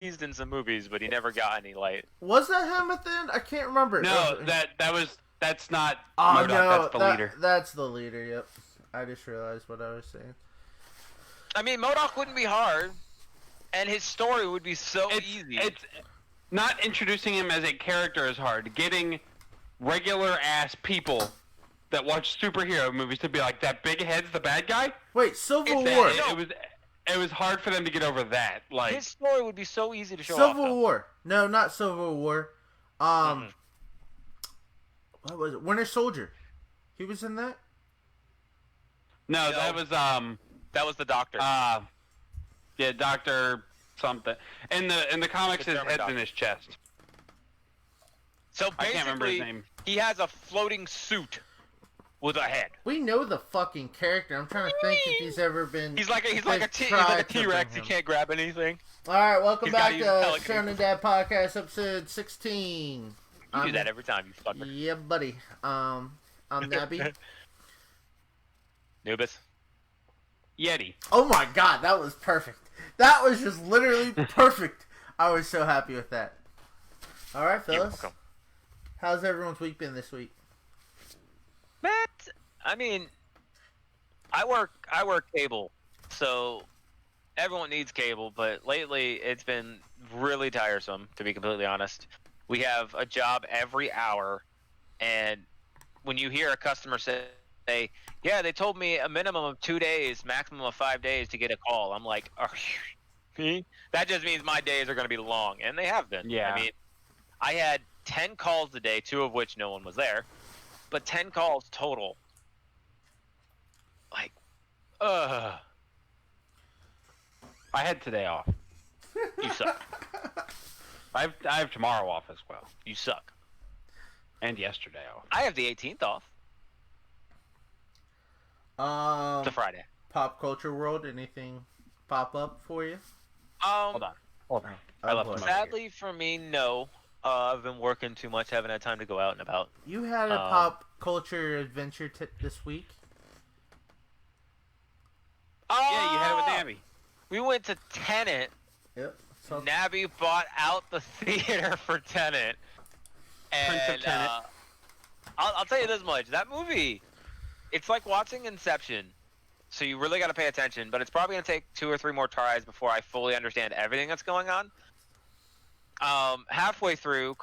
teased in some movies, but he never got any light. Was that him at the end? I can't remember. No, that's not Oh MODOK, no, that's the leader. That's the leader. Yep. I just realized what I was saying. I mean, MODOK wouldn't be hard, and his story would be so easy. It's not introducing him as a character is hard. Getting regular ass people that watch superhero movies to be like, that big head's the bad guy. Wait, Civil War. It was hard for them to get over that. Like, his story would be so easy to show Civil off. War. No, not Civil War. What was it? Winter Soldier. He was in that? no, that was the Doctor. yeah, Doctor something. In the comics, The his German head's doctor. in his chest. So I can't remember his basically, name. he has a floating suit with a head. We know the fucking character. I'm trying to think if he's ever been. He's like a T-Rex. T-Rex. He can't grab anything. All right, welcome He's gotta back use to telekinesis. Sharon and Dad podcast, episode 16. You do that every time, you fucker. Yeah, buddy. I'm Nabby. Nubis. Yeti. Oh my god, that was perfect. That was just literally perfect. I was so happy with that. All right, You're fellas. welcome. How's everyone's week been this week? Matt, I mean, I work cable, so everyone needs cable, but lately it's been really tiresome, to be completely honest. We have a job every hour, and when you hear a customer say, yeah, they told me a minimum of 2 days, maximum of 5 days to get a call, I'm like, are you me? That just means my days are going to be long, and they have been. Yeah. I mean, I had 10 calls a day, 2 of which no one was there, but 10 calls total. Like, I had today off. you suck. I have tomorrow off as well, You suck. and yesterday off. I have the 18th off. It's a Friday. Pop culture world, anything pop up for you? Hold on. I left boy. them over here. Sadly for me, no. I've been working too much, haven't had time to go out and about. You had a pop culture adventure this week. Yeah, you had it with Nabby. We went to Tenet. Yep. So, Nabby bought out the theater for Tenet. Prince of And Tenet. I'll tell you this much. That movie, it's like watching Inception. So you really got to pay attention. But it's probably going to take 2 or 3 more tries before I fully understand everything that's going on. Halfway through,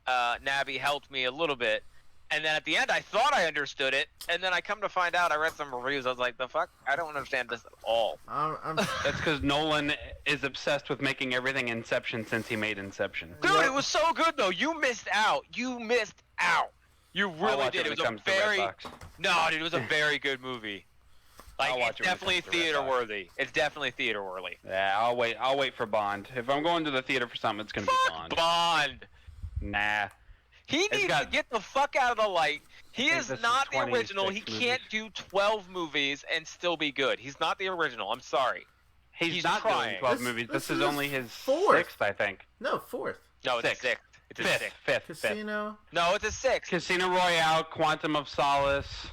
Nabby helped me a little bit. And then at the end, I thought I understood it. And then I come to find out, I read some reviews. I was like, the fuck? I don't understand this at all. I'm That's because Nolan is obsessed with making everything Inception since he made Inception. Dude, it was so good, though. You missed out. You missed out. You I'll really watch did. it It when was a comes to very... Redbox. No, dude, it was a very good movie. Like, I'll watch it's it when it definitely comes to Redbox. theater-worthy. It's definitely theater-worthy. Yeah, I'll wait for Bond. If I'm going to the theater for something, it's gonna be Fuck Bond. Bond. Nah. He needs to get the fuck out of the light. He think is this is not the 26 original. He movies. can't do 12 movies and still be good. He's not the original. I'm sorry. He's He's not trying. doing 12 This- movies. this This is is only his fourth. 6th, I think. no, fourth. No, it's Sixth. a sixth. It's a sixth. Fifth. Casino. No, it's a sixth. Casino Royale, Quantum of Solace.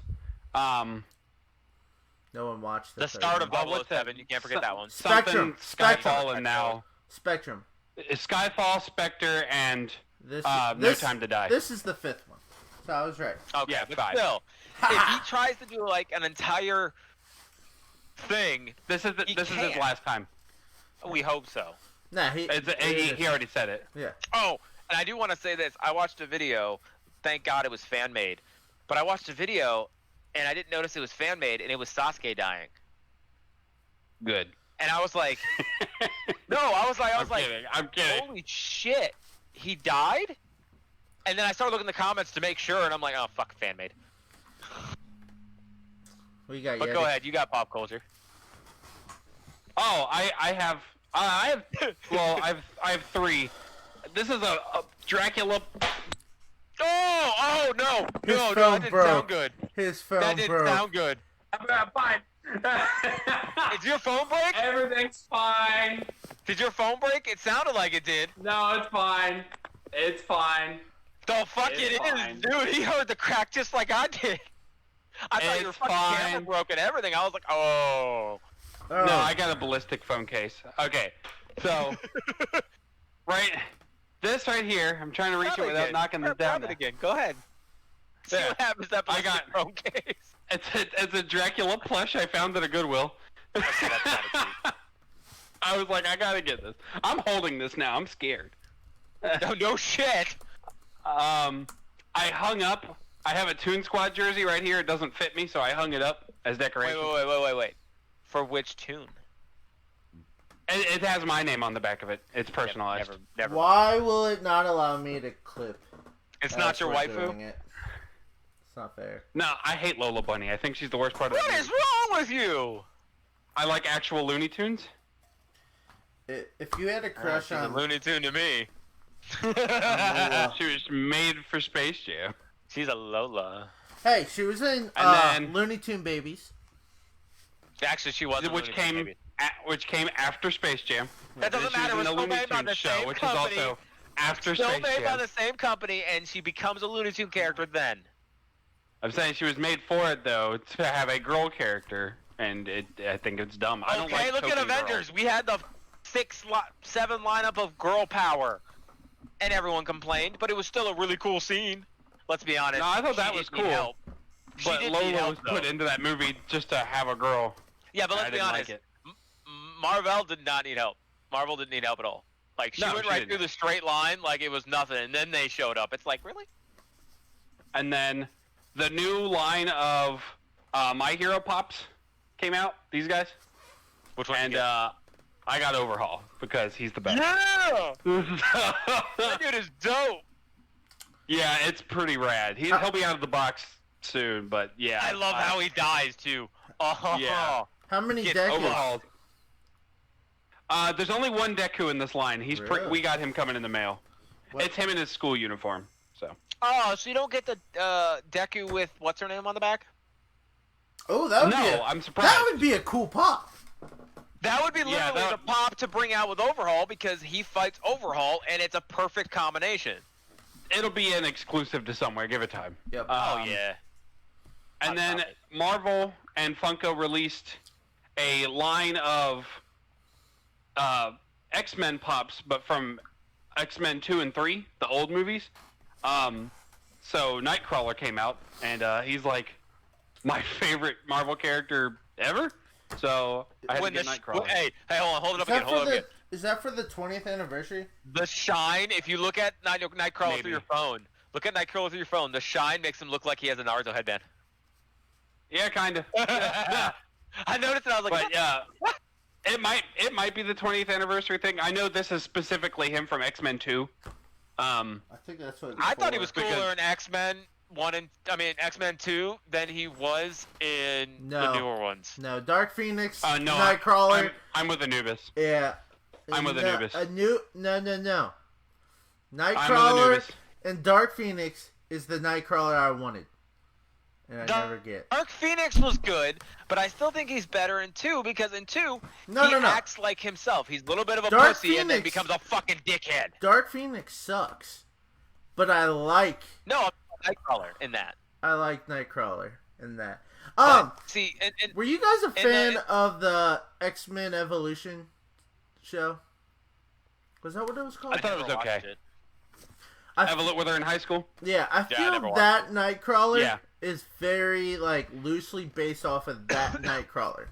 No one watched The this. start of what's that? 007. You can't forget that one. Spectrum. Something, Spectrum. Skyfall, and now Spectrum. Skyfall, Spectre, and This, No this, Time to Die. This is the fifth one. So I was right. Okay, Yeah, but five. still, if he tries to do like an entire thing, this is He his can't. last time. we hope so. Nah, He already said it. Yeah. Oh, and I do want to say this. I watched a video. Thank God it was fan made. But I watched a video, and I didn't notice it was fan made, and it was Sasuke dying. Good. And I was like, no, I was like, I'm kidding. holy shit, he died? And then I started looking in the comments to make sure, and I'm like, oh, fuck, fan made. We got But Yeti. go ahead, you got pop culture. Oh, I have well, I have 3. This is a Dracula. Oh, no, His no, phone that didn't broke. sound good. His phone That didn't broke. sound good. Fine. Did your phone break? Everything's fine. Did your phone break? It sounded like it did. No, it's fine. It's fine. The fuck It's it is, fine. dude. He heard the crack just like I did. I thought your It's fucking camera fine. broke and everything. I was like, oh. Oh. No, I got a ballistic phone case. Okay, So, right, this right here, I'm trying to reach it without knocking this down. Grab it again. Go ahead. See There. what happens after I got- your own case. It's a Dracula plush I found at a Goodwill. Okay, that's kinda cute. I was like, I gotta get this. I'm holding this now. I'm scared. No shit. I hung up. I have a Toon Squad jersey right here. It doesn't fit me, so I hung it up as decoration. Wait. For which tune? It has my name on the back of it. It's personalized. Never. Why will it not allow me to clip? It's not as your we're doing waifu? it? It's not fair. No, I hate Lola Bunny. I think she's the worst part of What the is movie. wrong with you? I like actual Looney Tunes. If you had a crush She's a on Looney Tune to me. Lola. She was made for Space Jam. She's a Lola. Hey, she was in then- Looney Tune Babies. Actually, she wasn't. Which came after Space Jam. That doesn't She was matter. in It was the still Looney made by Tunes the show, same which company. is also after Still Space made by Jam. the same company, and she becomes a Looney Tune character then. I'm saying she was made for it though to have a girl character, and I think it's dumb. I don't Okay, like look at token Avengers. girls. We had the 7 lineup of girl power, and everyone complained, but it was still a really cool scene. Let's be honest. No, I thought that She was didn't need cool. help. She But did Lola need help, was put though. into that movie just to have a girl. Yeah, but I let's be didn't honest. like it. Marvel did not need help. Marvel didn't need help at all. Like, she No, went she right didn't. through the straight line like it was nothing, and then they showed up. It's like, really? And then the new line of My Hero Pops came out. These guys. Which one? And I got Overhaul because he's the best. yeah! That dude is dope. Yeah, it's pretty rad. He'll be out of the box soon, but yeah. I love how he dies, too. Oh, Yeah. How many Get decades? Overhauled. There's only one Deku in this line. Really? We got him coming in the mail. What? It's him in his school uniform. So. Oh, so you don't get the Deku with what's her name on the back? Oh, that would be No, a, I'm surprised. that would be a cool pop. That would be literally that the pop to bring out with Overhaul because he fights Overhaul and it's a perfect combination. It'll be an exclusive to somewhere. Give it time. Yep. Oh yeah. And Hot then topic. Marvel and Funko released a line of X-Men pops, but from X-Men 2 and 3, the old movies. So Nightcrawler came out, and he's like my favorite Marvel character ever. So I had to get Nightcrawler. Hey, hold it up Is again. that, Hold it for up the, again. is that for the 20th anniversary? The shine. If you look at Nightcrawler Maybe. through your phone, look at Nightcrawler through your phone. The shine makes him look like he has a Naruto headband. Yeah, kind of. I noticed it. I was like, But yeah, it might be the 20th anniversary thing. I know this is specifically him from X-Men 2. I think that's what. It's I thought he for. was cooler in X-Men 1 and X-Men 2 than he was in No. the newer ones. No, Dark Phoenix, No, Nightcrawler. I'm with Anubis. Yeah. I'm with no, Anubis. No. I'm Nightcrawler with Anubis. and Dark Phoenix is the Nightcrawler I wanted, and I never get. Dark Phoenix was good, but I still think he's better in 2 because in 2 No, he no, no. acts like himself. He's a little bit of a Dark pussy and then Phoenix- becomes a fucking dickhead. Dark Phoenix sucks, but I like No, Nightcrawler in that. Nightcrawler in that. But, see, and Were you guys a the- fan of the X-Men Evolution show? Was that what it was called? I thought it was never okay. watched it. I Evelyn with her in high school. Yeah, I I feel never watched that Nightcrawler Yeah. is very like loosely based off of that Nightcrawler.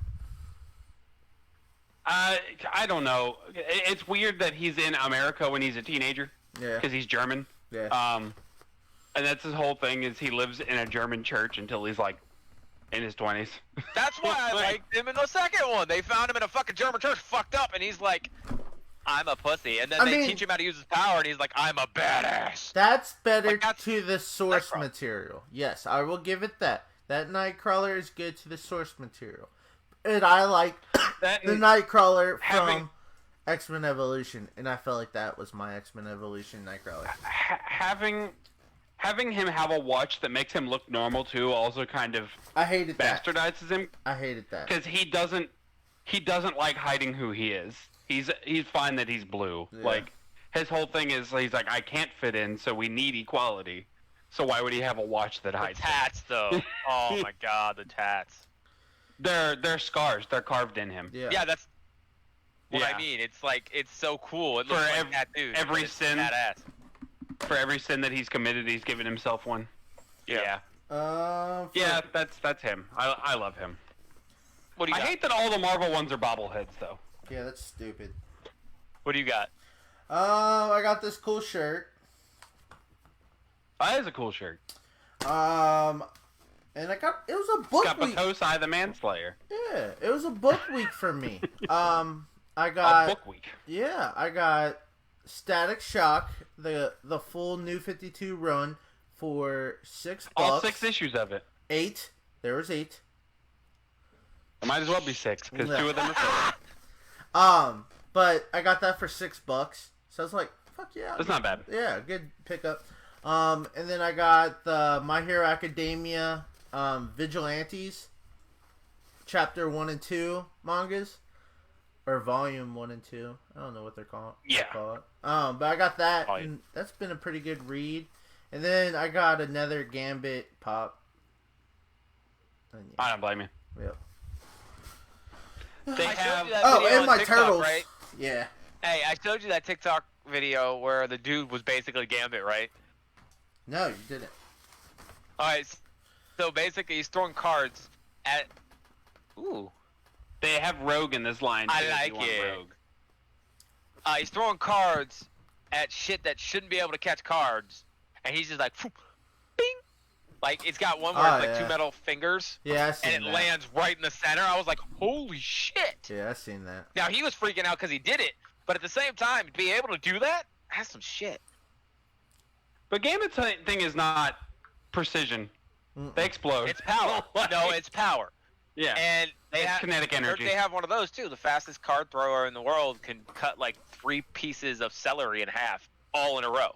I don't know. It's weird that he's in America when he's a teenager Yeah, because he's German. yeah. And that's his whole thing is he lives in a German church until he's like in his 20s. That's why I liked him in the second one. They found him in a fucking German church fucked up, and he's like, I'm a pussy. And then I they mean- teach him how to use his power, and he's like, I'm a badass. That's better Like, that's to the source Nightcrawler. material. Yes, I will give it that. That Nightcrawler is good to the source material. And I like That the Nightcrawler having- from X-Men Evolution, and I felt like that was my X-Men Evolution Nightcrawler. having him have a watch that makes him look normal too also kind of I hated that. bastardizes him I hated that. because he doesn't like hiding who he is. He's fine that he's blue. Yeah. Like his whole thing is he's like I can't fit in, so we need equality. So why would he have a watch that The hides him? tats, though. Oh my god, the tats. They're scars. They're carved in him. Yeah. Yeah, what Yeah. I mean. It's like it's so cool. It For looks like tattoos. every but it's sin- badass. For every sin that he's committed, he's given himself one. Yeah. Yeah, that's him. I love him. What do you I got? hate that all the Marvel ones are bobbleheads, though. Yeah, that's stupid. What do you got? I got this cool shirt. That is a cool shirt. And it was a book Got week. Batosai the Manslayer. Yeah, it was a book week for me. I A got book week. yeah, I got Static Shock, the full New 52 run for $6. All 6 issues of it. 8. There was 8. It might as well be 6 because Yeah. 2 of them are fillers. But I got that for $6. So I was like, fuck yeah. That's not bad. Yeah, good pickup. And then I got the My Hero Academia Vigilantes Chapter 1 and 2 mangas. Or Volume 1 and 2. I don't know what they're called. Yeah. But I got that. Volume. And that's been a pretty good read. And then I got another Gambit pop. And yeah, I don't blame you. yep. They I showed have. you that Oh, video and on my TikTok, turtles. right? Yeah. Hey, I showed you that TikTok video where the dude was basically Gambit, right? No, you didn't. All right. So basically, he's throwing cards at. Ooh. They have Rogue in this line. I too, if like you want it. Rogue. He's throwing cards at shit that shouldn't be able to catch cards, and he's just like, "Phew, bing, like it's got one where Oh, it's like yeah. 2 metal fingers, Yeah, I seen and it that. lands right in the center. I was like, holy shit! Yeah, I seen that. Now he was freaking out because he did it, but at the same time, to be able to do that, that's some shit. But Gambit's thing is not precision. They explode. It's power. Like- No, it's power. yeah. And they It's have kinetic energy. They have one of those too. The fastest card thrower in the world can cut like 3 pieces of celery in half, all in a row.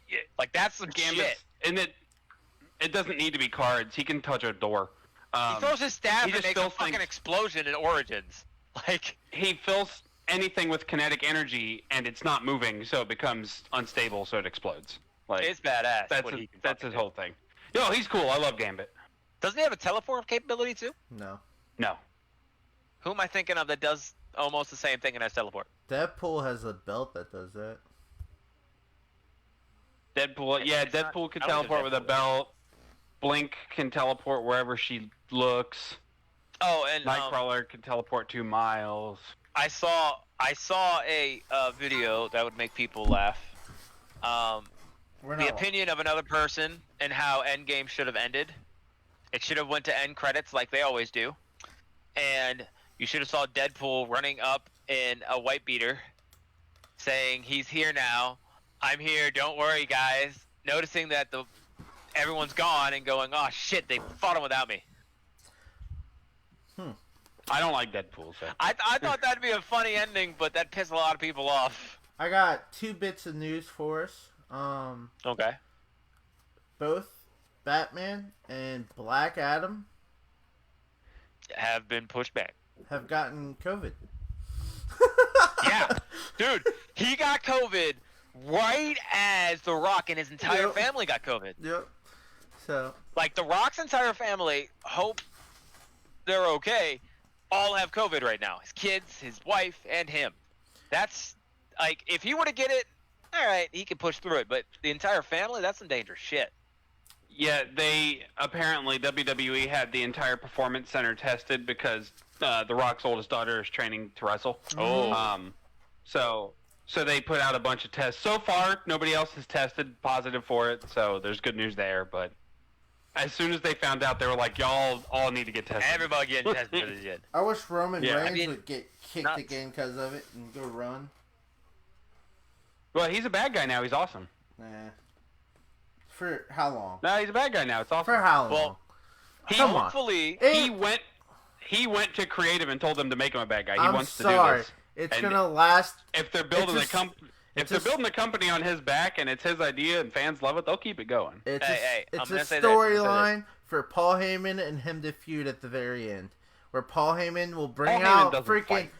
Yeah. Like that's some Gambit, shit. and it doesn't need to be cards. He can touch a door. He throws his staff he and just makes a fills fucking things- explosion in Origins. Like, He fills anything with kinetic energy, and it's not moving, so it becomes unstable, so it explodes. Like it's badass. that's what he can that's fucking his do. whole thing. Yo, he's cool. I love Gambit. Doesn't he have a teleport capability too? No. No. Who am I thinking of that does almost the same thing and has teleport? Deadpool has a belt that does that. Deadpool. Yeah, It's not- Deadpool can I don't think teleport with a Deadpool- belt. Blink can teleport wherever she looks. Oh, and Nightcrawler can teleport 2 miles. I saw a video that would make people laugh. We're The not. opinion of another person and how Endgame should have ended. It should have went to end credits like they always do, and you should have saw Deadpool running up in a white beater, saying, "He's here now. I'm here. Don't worry, guys." Noticing that everyone's gone and going, "Oh shit, they fought him without me." I don't like Deadpool, so. I thought that'd be a funny ending, but that pissed a lot of people off. I got 2 bits of news for us. Okay. Both Batman and Black Adam Have been pushed back. have gotten COVID. Yeah, dude, he got COVID right as The Rock and his entire Yep. family got COVID. Yep. So, Like, The Rock's entire family, hope they're okay, all have COVID right now. His kids, his wife, and him. That's, like, if he were to get it, all right, he could push through it. But the entire family, that's some dangerous shit. Yeah, they apparently WWE had the entire performance center tested because The Rock's oldest daughter is training to wrestle. Oh. So they put out a bunch of tests. So far, nobody else has tested positive for it, so there's good news there. But as soon as they found out, they were like, "Y'all all need to get tested." Everybody getting tested for this shit. I wish Roman Yeah. Reigns I mean, would get kicked nuts. again because of it and go run. Well, he's a bad guy now. He's awesome. Nah. For how long? No, he's a bad guy now. It's awesome. For how long? Well, Come on. hopefully, He went to creative and told them to make him a bad guy. He I'm wants to sorry. do this. It's And gonna last. If they're building It's a- if they're building a company on his back and it's his idea and fans love it, they'll keep it going. It's Hey, a, I'm it's gonna a say this, I'm gonna say storyline for Paul Heyman and him to feud at the very end, where Paul Heyman will bring Paul Heyman out doesn't freaking. fight.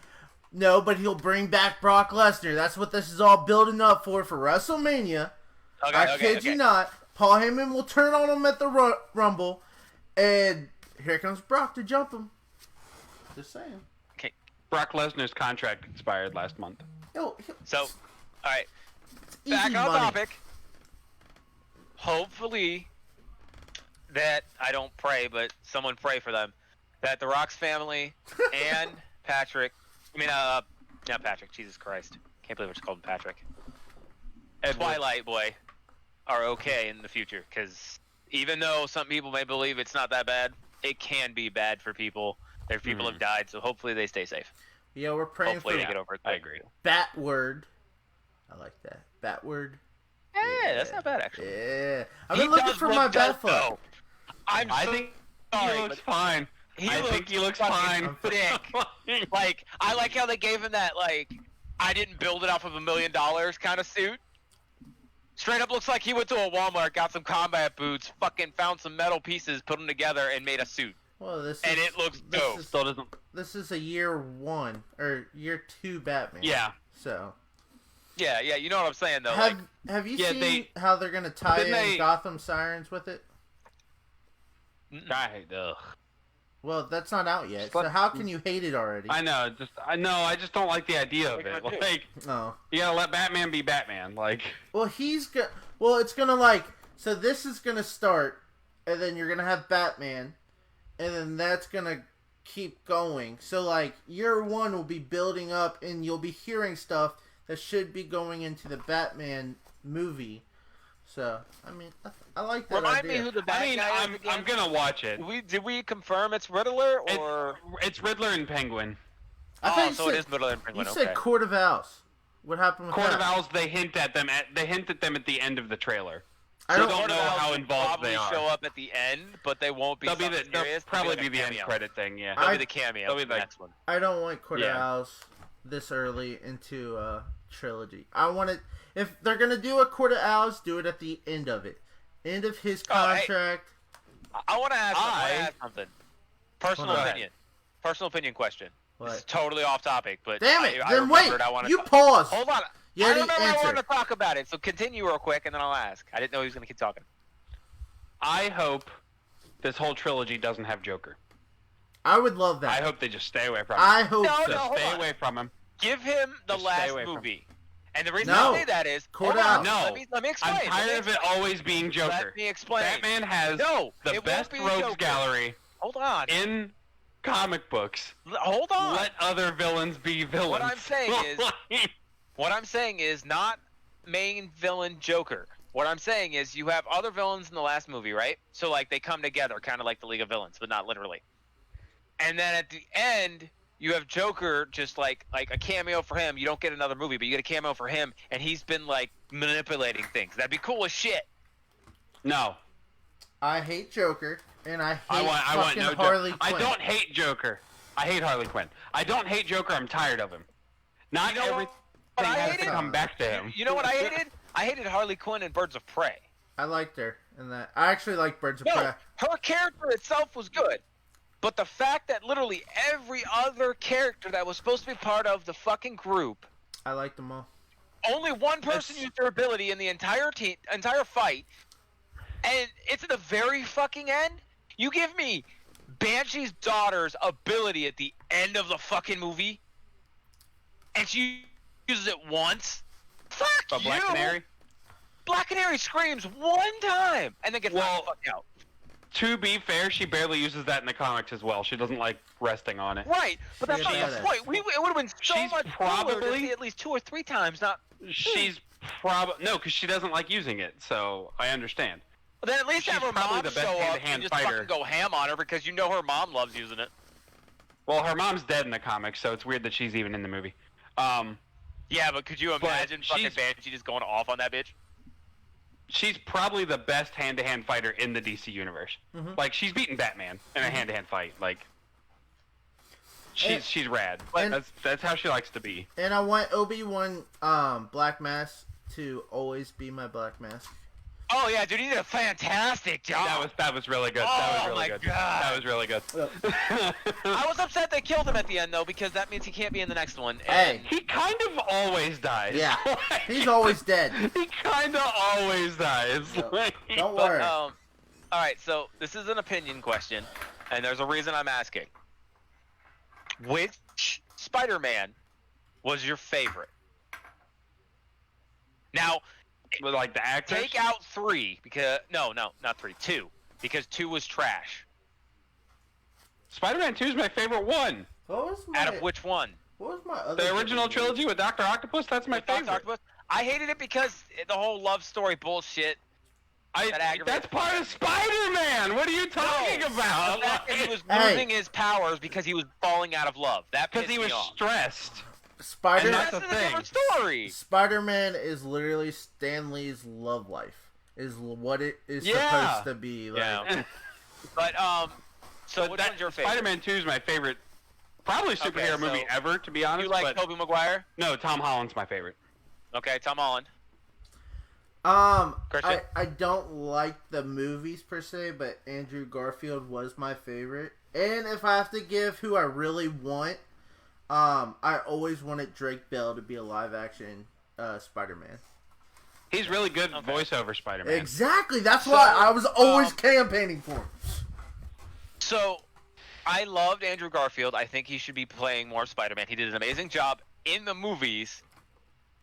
No, but he'll bring back Brock Lesnar. That's what this is all building up for WrestleMania. okay, I okay, kid you okay. not. Paul Heyman will turn on him at the Rumble, and here comes Brock to jump him. Just saying. Brock Lesnar's contract expired last month. Yo, So, all right, easy back on money. topic. Hopefully, that I don't pray, but someone pray for them. That the Rock's family and Patrick, not Patrick. Jesus Christ, can't believe I just called him Patrick. Twilight Boy are okay in the future, because even though some people may believe it's not that bad, it can be bad for people. Their people have died, so hopefully they stay safe. Yeah, we're praying Hopefully for they get over it. I agree. Batword. I like that. Batword. Yeah, that's not bad actually. Yeah. I've been looking for my Batfoot. Batfoot. I think he looks fine. I think he looks fine. Thick. Like, I like how they gave him that, like, I didn't build it off of $1 million kind of suit. Straight up looks like he went to a Walmart, got some combat boots, fucking found some metal pieces, put them together, and made a suit. Well, And it looks dope. Still doesn't. This is a year 1 or year 2 Batman. Yeah. So Yeah, you know what I'm saying, though. have you Yeah, seen how they're gonna tie Didn't in they- Gotham Sirens with it? Ugh. Well, that's not out yet. But- So how can you hate it already? I know. I just don't like the idea of it. Like, No. you gotta let Batman be Batman. Like, Well, it's gonna like. So this is gonna start, and then you're gonna have Batman, and then that's gonna keep going. So like year 1 will be building up, and you'll be hearing stuff that should be going into the Batman movie. So I mean, I like that Remind idea. me who the bad guy is again. I'm gonna watch it. Did we confirm it's Riddler, or... It's Riddler and Penguin. I thought you so it said- is Riddler and Penguin, You okay. said Court of Owls. What happened with Court that? of Owls. They hint at them at the end of the trailer. I So don't. don't Court of know Owls how will involved they probably are. show up at the end, but they won't be They'll something they'll serious. probably They'll be the end cameo. credit thing. Yeah. They'll I- be the cameo they'll be for the like- next one. I don't want Court of Yeah. Owls this early into a trilogy. I want it. If they're gonna do a Court of Owls, do it at the end of it. End of his Oh, hey. contract. I want to ask I- something. Personal Hold on. opinion. Personal opinion question. What? This is totally off topic, but Damn it! I Then wait. remembered I wanted You to... pause. Hold on. You I already remember I answered. wanted to talk about it, so continue real quick, and then I'll ask. I didn't know he was going to keep talking. I hope this whole trilogy doesn't have Joker. I would love that. I hope they just stay away from him. I hope No, so. no. Just hold stay on. away from him. Give him the Just stay last away from movie. And the reason No. I say that is... Court hold on, Owls. No. Let me explain. I'm Let me tired of it explain. always being Joker. Let me explain. Batman has No, the it won't best be rogues Joker. gallery Hold on. in comic books. Hold on. Let other villains be villains. What I'm saying is- What I'm saying is not main villain Joker. What I'm saying is you have other villains in the last movie, right? So like they come together, kind of like the League of Villains, but not literally. And then at the end, you have Joker, just like a cameo for him. You don't get another movie, but you get a cameo for him, and he's been like manipulating things. That'd be cool as shit. no. I hate Joker, and I hate I want fucking no Harley Joker. Quinn. I don't hate Joker. I hate Harley Quinn. I don't hate Joker. I'm tired of him. Not You know everything what I has hated? to come back to him. You know what I hated? I hated Harley Quinn in Birds of Prey. I liked her in that. I actually like Birds of No, Prey. her character itself was good. But the fact that literally every other character that was supposed to be part of the fucking group, I liked them all. only one person That's- used their ability in the entire fight, and it's at the very fucking end. You give me Banshee's daughter's ability at the end of the fucking movie, and she uses it once. Fuck But you. Black Canary. Black Canary screams one time and then gets knocked Well- the fuck out. To be fair, she barely uses that in the comics as well. She doesn't like resting on it. Right, but that's Yeah, not the badass. point. It would have been so She's much cooler to probably- see at least 2 or 3 times. Not She's probably no, because she doesn't like using it. So I understand. But then at least She's have her probably mom the best show up hand-to-hand and just fighter. fucking go ham on her because you know her mom loves using it. Well, her mom's dead in the comics, so it's weird that she's even in the movie. Yeah, but could you imagine fucking she's- Banshee just going off on that bitch? She's probably the best hand-to-hand fighter in the DC universe. Mhm. Like she's beaten Batman in a hand-to-hand fight. Like And- she's rad. and- That's how she likes to be. And I want Obi-Wan Black Mask to always be my Black Mask. Oh yeah, dude, he did a fantastic job. That was really good. Oh, that was really my good. God. That was really good. I was upset they killed him at the end though because that means he can't be in the next one. Hey. He kind of always dies. Yeah, Like, he's always dead. He kind of always dies. Yep. Like, Don't But, worry. all right, so this is an opinion question, and there's a reason I'm asking. Which Spider-Man was your favorite? Now, With like the actors. take out 3 because no, not 3, 2 because 2 was trash. Spider-Man 2 is my favorite one. What was my Out of which one? What was my other The original favorite trilogy with Doctor Octopus. That's my With Dr. favorite. Octopus? I hated it because the whole love story bullshit. That aggravates That's part of Spider-Man. What are you talking No, about? the fact that he was Hey. losing his powers because he was falling out of love. That Because pissed he was me off. stressed. Spider And That's that's a the thing. different story. Spider-Man is literally Stan Lee's love life. Is what it is Yeah. supposed to be. Like, Yeah. But so But which that- one's your favorite? Spider-Man 2 is my favorite, probably superhero Okay, movie so ever, to be honest. You like but Tobey Maguire? no, Tom Holland's my favorite. Okay, Tom Holland. I don't like the movies per se, but Andrew Garfield was my favorite. And if I have to give who I really want, I always wanted Drake Bell to be a live action Spider-Man. He's really good Okay. voiceover Spider-Man. Exactly. That's why I was always um, campaigning for him. So, I loved Andrew Garfield. I think he should be playing more Spider-Man. He did an amazing job in the movies.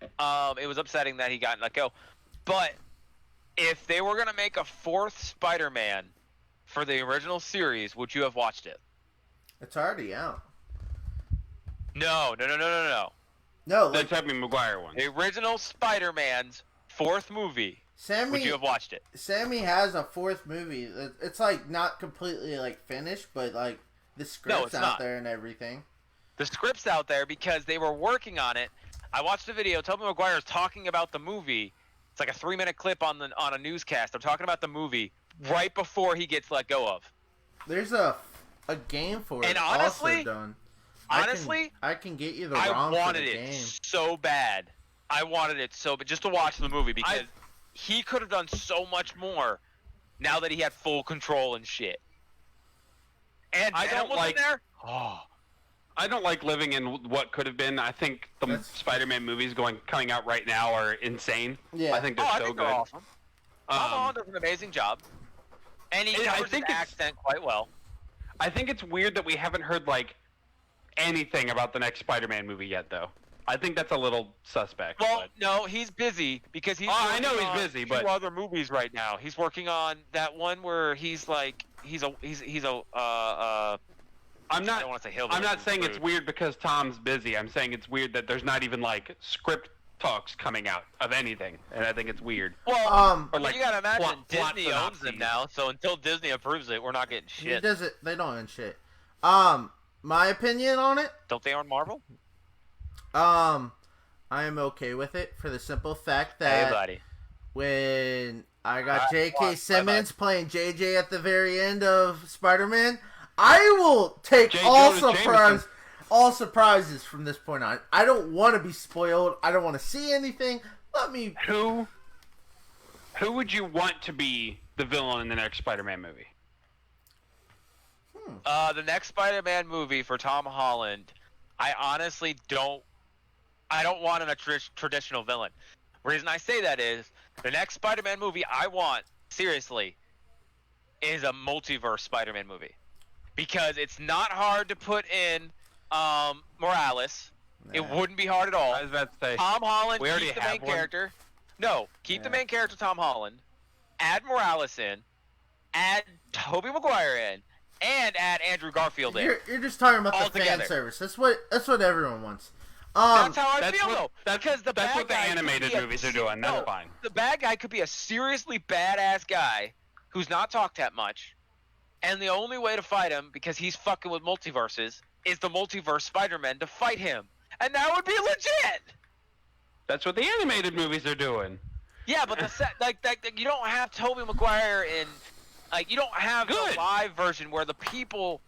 It was upsetting that he got let go. But if they were going to make a 4th Spider-Man for the original series, would you have watched it? It's already out. No. No, The like Tobey Maguire one. The original Spider-Man's 4th movie. Sammy. Would you have watched it? Sammy has a 4th movie. It's like not completely like finished, but like the script's it's out not. there and everything. The script's out there because they were working on it. I watched a video. Tobey Maguire is talking about the movie. It's like a 3-minute clip on a newscast. They're talking about the movie right before he gets let go of. There's a game for it And honestly- also done. Honestly, I can get you the I ROM for wanted the it game. so bad. I wanted it so bad just to watch the movie because he could have done so much more now that he had full control and shit. And I Venom don't was like- in there. Oh, I don't like living in what could have been. I think the That's- Spider-Man movies coming out right now are insane. Yeah. I think they're I so think good. they're awesome. Tom Um, Holland does an amazing job, and he I covers his think it's- accent quite well. I think it's weird that we haven't heard like anything about the next Spider-Man movie yet, though. I think that's a little suspect. Well, but- no, he's busy because he's. Oh, I working know he's on busy, 2 but- other movies right now. He's working on that one where he's like he's a I'm I not. don't want to say hillbilly. I'm not saying rude. it's weird because Tom's busy. I'm saying it's weird that there's not even like script talks coming out of anything, and I think it's weird. Well, Or but like you gotta imagine plot Disney owns them synopses. now, so until Disney approves it, we're not getting He shit. does it. They don't own shit. My opinion on it. Don't they own Marvel? I am okay with it for the simple fact that Hey, buddy. when I got Alright, J.K. bye-bye. Simmons playing JJ at the very end of Spider-Man, I will take J. all Jonah surprises from this point on. I don't want to be spoiled. I don't want to see anything. Let me. Who would you want to be the villain in the next Spider-Man movie? The next Spider-Man movie for Tom Holland, I honestly don't. I don't want a traditional villain. Reason I say that is the next Spider-Man movie I want, seriously, is a multiverse Spider-Man movie, because it's not hard to put in Morales. It Nah. wouldn't be hard at all. I was about to say. Tom Holland, We already keep the have main one. character. No, keep the Yeah. main character Tom Holland. Add Morales in. Add Tobey Maguire in. And add Andrew Garfield in. You're just talking about All the fan together. service. That's what everyone wants. That's how I that's feel, what- though. that's- Because the that's bad what the guy could animated be a- movies are doing. That's No, fine. The bad guy could be a seriously badass guy who's not talked that much, and the only way to fight him, because he's fucking with multiverses, is the multiverse Spider-Man to fight him, and that would be legit. That's what the animated movies are doing. Yeah, but you don't have Tobey Maguire in, like, you don't have Good. the live version where the people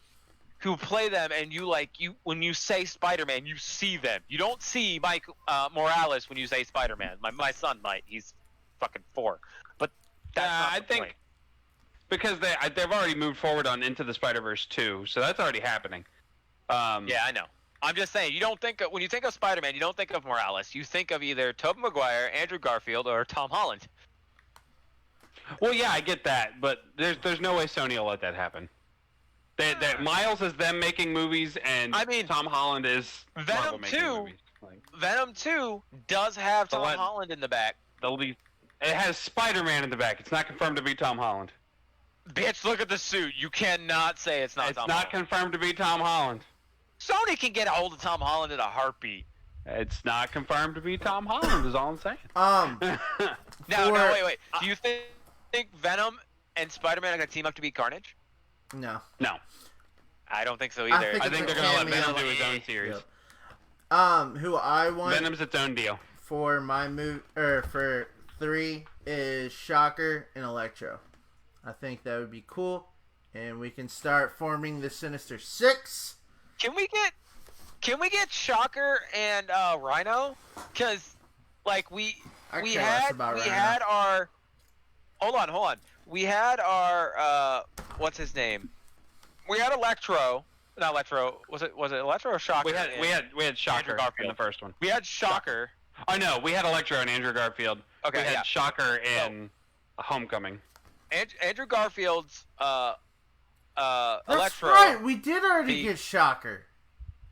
who play them and when you say Spider-Man, you see them. You don't see Mike Morales when you say Spider-Man. My son might. He's fucking 4. But that's not I the think point. because they've already moved forward on Into the Spider-Verse 2, so that's already happening. Yeah, I know. I'm just saying, when you think of Spider-Man, you don't think of Morales. You think of either Tobey Maguire, Andrew Garfield, or Tom Holland. Well, yeah, I get that, but there's no way Sony will let that happen. That Miles is them making movies, and I mean, Tom Holland is Marvel Venom making 2 movies. Like, Venom 2 does have So Tom what- Holland in the back. they'll be. It has Spider-Man in the back. It's not confirmed to be Tom Holland. Bitch, look at the suit. You cannot say it's not It's Tom not Holland. confirmed to be Tom Holland. Sony can get a hold of Tom Holland in a heartbeat. It's not confirmed to be Tom Holland. Is all I'm saying. No, For- wait. Do you think Venom and Spider-Man are going to team up to beat Carnage? No. No, I don't think so I either. think I it's think a they're gonna let cameo. Venom do his own series. Yep. Who I want Venom's its own deal. for my move or for 3 is Shocker and Electro. I think that would be cool, and we can start forming the Sinister Six. Can we get Shocker and Rhino? Because like we I care less had about we Rhino. had our hold on. We had our what's his name? We had Electro. Not Electro. Was it Electro or Shocker? We had Shocker in Garfield. the first one. We had Shocker. Oh no, we had Electro and Andrew Garfield. Okay, we had yeah. Shocker in Homecoming. Andrew Garfield's That's Electro. right. We did already The- get Shocker.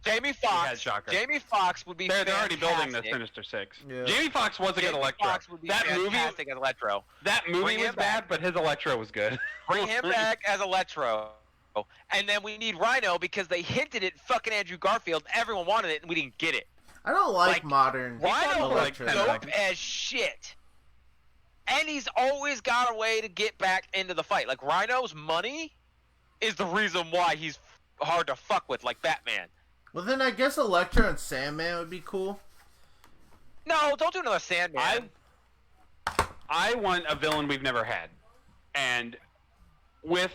Jamie had Foxx. Shocker. Jamie Foxx would be. They're already building the fantastic. Sinister Six. Yeah. Jamie Foxx was a good Jamie Electro. Foxx would be That movie, fantastic as Electro. that movie Bring was him bad, back. but his Electro was good. Bring him back as Electro. And then we need Rhino because they hinted at fucking Andrew Garfield. Everyone wanted it, and we didn't get it. I don't like Like, modern Rhino Electro. like dope seconds. as shit. And he's always got a way to get back into the fight. Like, Rhino's money is the reason why he's hard to fuck with, like Batman. Well, then I guess Electro and Sandman would be cool. No, don't do another Sandman. I want a villain we've never had, and with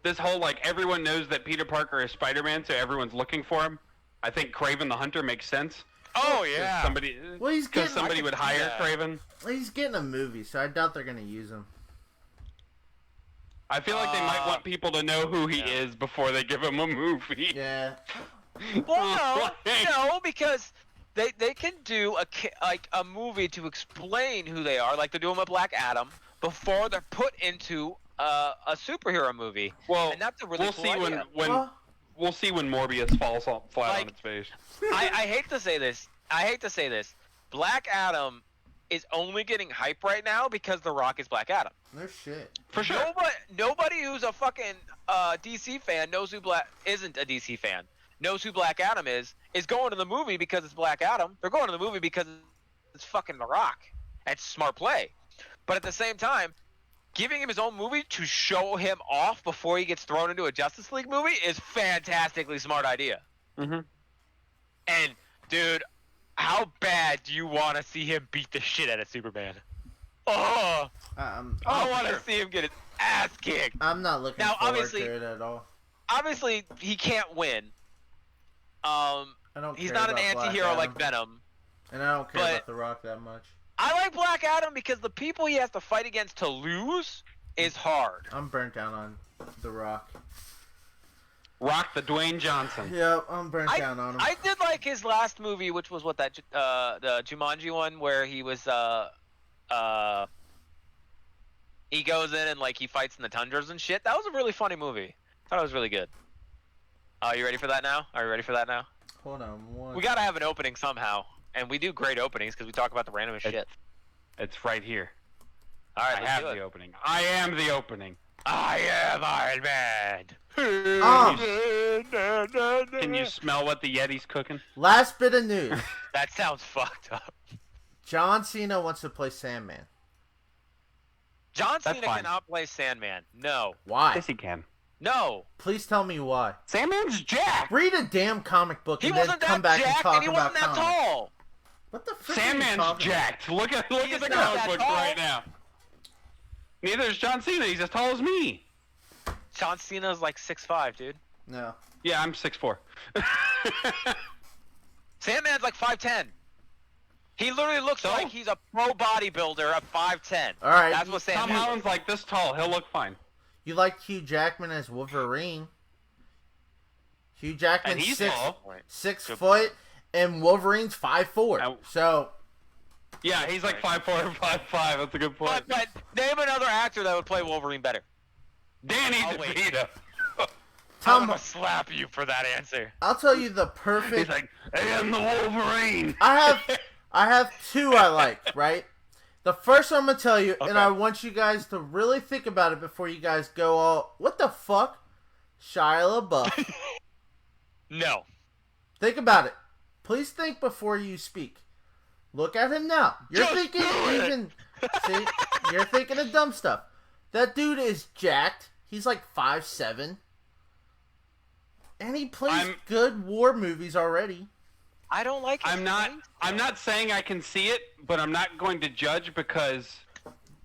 this whole like everyone knows that Peter Parker is Spider-Man, so everyone's looking for him. I think Kraven the Hunter makes sense. Oh, 'Cause yeah. Somebody, Well, he's because getting somebody I would can see hire that. Kraven. He's getting a movie, so I doubt they're gonna use him. I feel like they might Uh, want people to know who he yeah. is before they give him a movie. Yeah. Well, no, because they can do a movie to explain who they are, like they're doing with Black Adam, before they're put into a superhero movie. Well, And that's a really we'll cool see idea. Well, we'll see when Morbius falls flat on Like- its face. I hate to say this. Black Adam is only getting hype right now because The Rock is Black Adam. no shit. For sure. Nobody who's a fucking DC fan knows who isn't a DC fan knows who Black Adam is going to the movie because it's Black Adam. They're going to the movie because it's fucking The Rock. That's smart play. But at the same time, giving him his own movie to show him off before he gets thrown into a Justice League movie is fantastically smart idea. Mm-hmm. And dude, how bad do you want to see him beat the shit out of Superman? Oh, I want to sure. see him get his ass kicked. I'm not looking Now, forward obviously- to it at all. Obviously, he can't win. I don't. He's care not an about Black anti-hero Adam, like Venom. and I don't care but- about The Rock that much. I like Black Adam because the people he has to fight against to lose is hard. I'm burnt out on The Rock. Rock the Dwayne Johnson. Yep, I'm burnt down on him. I did like his last movie, which was what the Jumanji one, where he was he goes in and like he fights in the tundras and shit. That was a really funny movie. I thought it was really good. Are you ready for that now? Are you ready for that now? Hold on one. We gotta have an opening somehow, and we do great openings because we talk about the randomest shit. It's right here. All right, I let's have do the it. opening. I am the opening. I am Iron Man. Can you smell what the Yeti's cooking? Last bit of news. That sounds fucked up. John Cena wants to play Sandman. John That's Cena fine. cannot play Sandman. No. Why? Yes, he can. No. Please tell me why. Sandman's Jack. Read a damn comic book He and then wasn't come that back and jacked, talk and he about wasn't that comics. tall. What the frick are you Sandman's talking about? jacked. Look at He the is not comic that books tall. right now. Neither is John Cena. He's as tall as me. John Cena's like 6'5", dude. No. Yeah, I'm 6'4". Sandman's like 5'10". He literally looks So? like he's a pro bodybuilder at 5'10". All right. That's what Tom Sandman looks Holland's like this tall. He'll look fine. You like Hugh Jackman as Wolverine? Hugh Jackman's And he's six, tall. like. 6 Good foot, and Wolverine's 5'4". Ow. So Yeah, he's like 5'4" or 5'5". That's a good point. But name another actor that would play Wolverine better. Danny I'll wait. DeVito. Tom, I'm gonna slap you for that answer. I'll tell you the He's perfect. like, I am the Wolverine. I have two I like, right? The first one I'm gonna tell you, Okay. and I want you guys to really think about it before you guys go all, what the fuck? Shia LaBeouf. No. Think about it. Please think before you speak. Look at him now. You're Just thinking do it. even. See, you're thinking of dumb stuff. That dude is jacked. He's like 5'7", and he plays good war movies already. I don't like it. I'm not saying I can see it, but I'm not going to judge because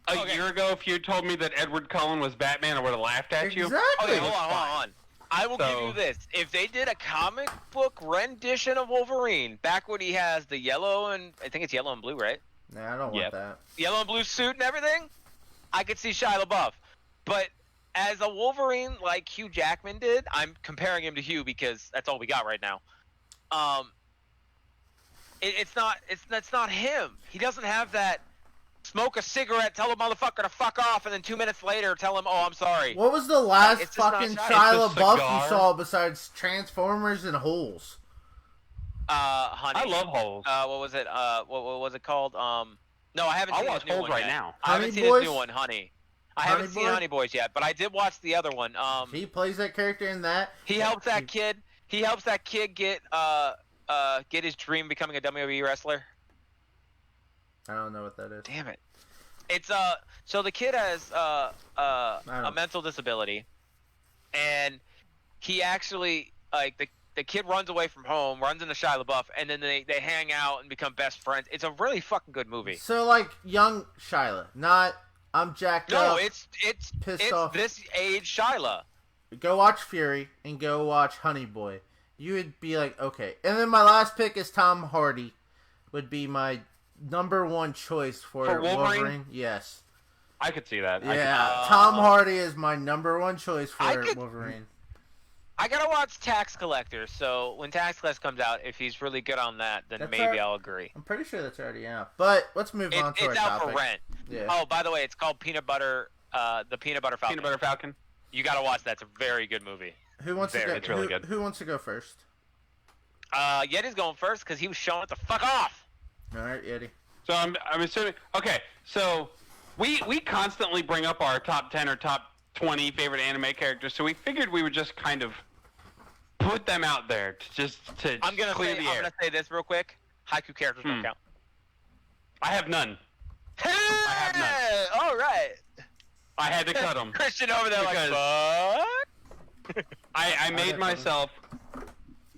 a year ago, if you told me that Edward Cullen was Batman, I would have laughed at you. Exactly. Okay, hold on. I will give you this. If they did a comic book rendition of Wolverine, back when he has the yellow and I think it's yellow and blue, right? Nah, I don't want that. Yellow and blue suit and everything, I could see Shia LaBeouf. But as a Wolverine like Hugh Jackman did, I'm comparing him to Hugh because that's all we got right now. It's not him. He doesn't have that smoke a cigarette, tell a motherfucker to fuck off, and then 2 minutes later tell him, oh, I'm sorry. What was the last It's just fucking not Shia It's a LaBeouf cigar. you saw besides Transformers and Holes? Honey. I love Holes. What was it? What was it called? No, I haven't I'll seen watch his new Holes one right yet. now. I haven't Honey seen Boys? his new one, Honey. I Honey haven't seen Boy? Honey Boys yet, but I did watch the other one. He plays that character in that. He helps that kid. He helps that kid get his dream becoming a WWE wrestler. I don't know what that is. Damn it. It's so the kid has a mental disability, and he actually like the kid runs away from home, runs into Shia LaBeouf, and then they hang out and become best friends. It's a really fucking good movie. So like young Shyla, not I'm jacked No, up. it's pissed off. this age Shyla. Go watch Fury and go watch Honey Boy. You would be like, okay. And then my last pick is Tom Hardy. Would be my number one choice for Wolverine? Yes. I could see that. Yeah, Tom Hardy is my number one choice for Wolverine. I gotta watch Tax Collector, so when Tax Collector comes out, if he's really good on that, then That's maybe I'll agree. I'm pretty sure that's already out. But let's move on to our It's out topic. for rent. Yeah. Oh, by the way, it's called Peanut Butter. The Peanut Butter Falcon. Peanut Butter Falcon. You gotta watch that. It's a very good movie. Who wants to Very go? It's really who, good. who wants to go first? Yeti's going first because he was showing it the fuck off. All right, Yeti. So I'm assuming. Okay, so we constantly bring up our top 10 or top 20 favorite anime characters, so we figured we would just kind of put them out there to I'm gonna clear the air. say this real quick. Haiku characters don't count. I have none. I have All right. I had to cut them. Christian over there Because- like fuck. I made have myself.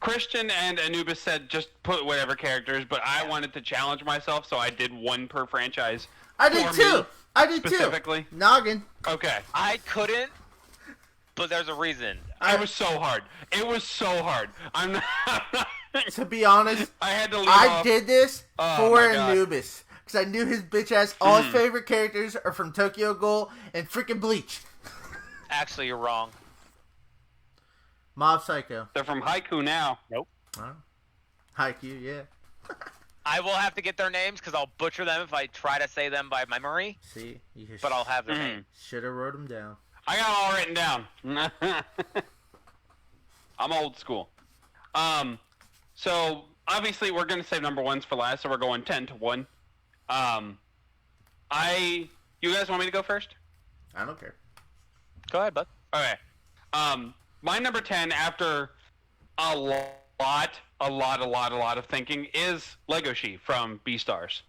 Christian and Anubis said just put whatever characters, but I wanted to challenge myself, so I did one per franchise. I did For too. me, I did too. specifically. Noggin. Okay. I couldn't, but there's a reason. It was so hard. It was so hard. I'm not. To be honest, I had to leave I off. did this Oh, for my God. Anubis because I knew his bitch ass. All his favorite characters are from Tokyo Ghoul and freaking Bleach. Actually, you're wrong. Mob Psycho. They're from Haiku now. Nope. Haikyuu, yeah. I will have to get their names because I'll butcher them if I try to say them by memory, See, you but I'll have their name. should have wrote them down. I got them all written down. I'm old school. So obviously we're gonna save number ones for last, so we're going 10 to 1. You guys want me to go first? I don't care. Go ahead, bud. Okay. My number 10 after a lot of thinking is Legoshi from Beastars.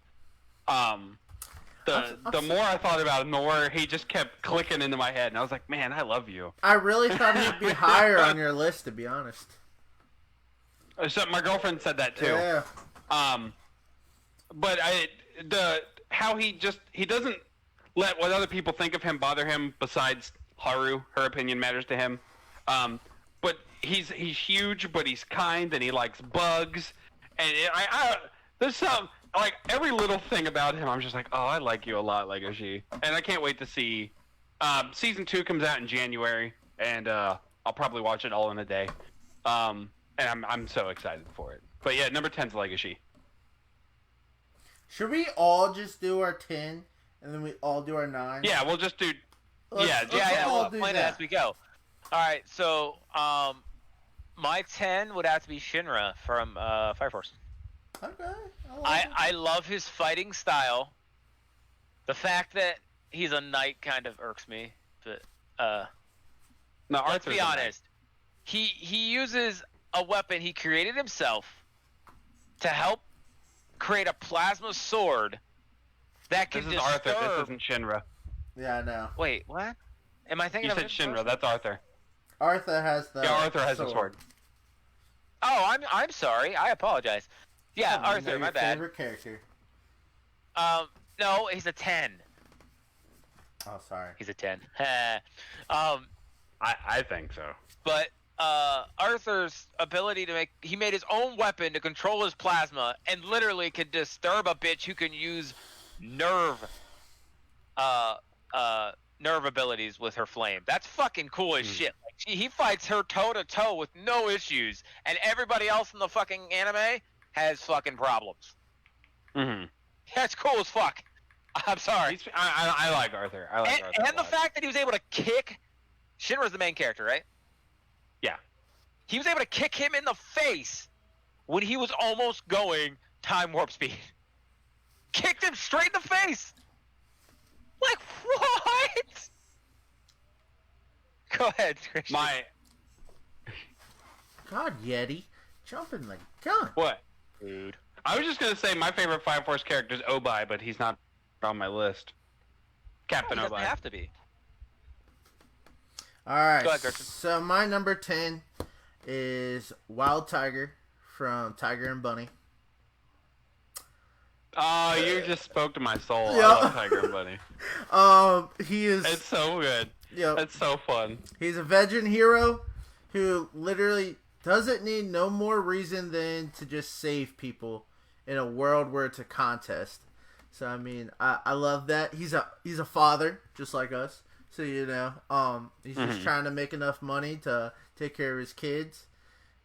The more I thought about him, the more he just kept clicking into my head, and I was like, man, I love you. I really thought he'd be higher on your list, to be honest. So my girlfriend said that too. Yeah. But how he doesn't let what other people think of him bother him. Besides Haru, her opinion matters to him. But he's huge, but he's kind, and he likes bugs. And there's some like every little thing about him. I'm just like, oh, I like you a lot, Legoshi, and I can't wait to see. Season 2 comes out in January, and I'll probably watch it all in a day. And I'm so excited for it. But yeah, number 10's Legacy. Should we all just do our 10 and then we all do our 9? Yeah, we'll just do. Let's yeah, all Yeah, do we'll plan it that. as we go. All right, so my 10 would have to be Shinra from Fire Force. Okay. I love his fighting style. The fact that he's a knight kind of irks me, but No, let's Arthur's be a knight. honest. He uses a weapon he created himself to help create a plasma sword that can This is disturb. Arthur. This isn't Shinra. Yeah, I know. Wait, what? Am I thinking You of said a different Shinra. person? That's Arthur. Arthur has the. Yeah, Arthur has a sword. Oh, I'm sorry. I apologize. Yeah, I Arthur. know My your bad. favorite character. No, he's a 10. Oh, sorry. He's a 10. I think so. But Arthur's ability to he made his own weapon to control his plasma and literally could disturb a bitch who can use nerve abilities with her flame. That's fucking cool as shit. Like, he fights her toe to toe with no issues, and everybody else in the fucking anime has fucking problems. Mm-hmm. That's cool as fuck. I'm sorry. I like Arthur. I like Arthur. And a the lot. fact that he was able to kick Shinra's the main character, right? Yeah. He was able to kick him in the face when he was almost going time warp speed. Kicked him straight in the face. Like, what? Go ahead, Christian. My God, Yeti, jumping the gun. what? Dude. I was just gonna say my favorite Fire Force character is Obai, but he's not on my list. Captain He doesn't Obai. have to be. All right. Go ahead, Gertrude. So my number 10 is Wild Tiger from Tiger and Bunny. Oh, you just spoke to my soul. Yeah. I love Tiger and Bunny. He is. It's so good. Yep. It's so fun. He's a veteran hero who literally doesn't need no more reason than to just save people in a world where it's a contest. So I mean, I love that. He's a father just like us. So you know, he's just trying to make enough money to take care of his kids.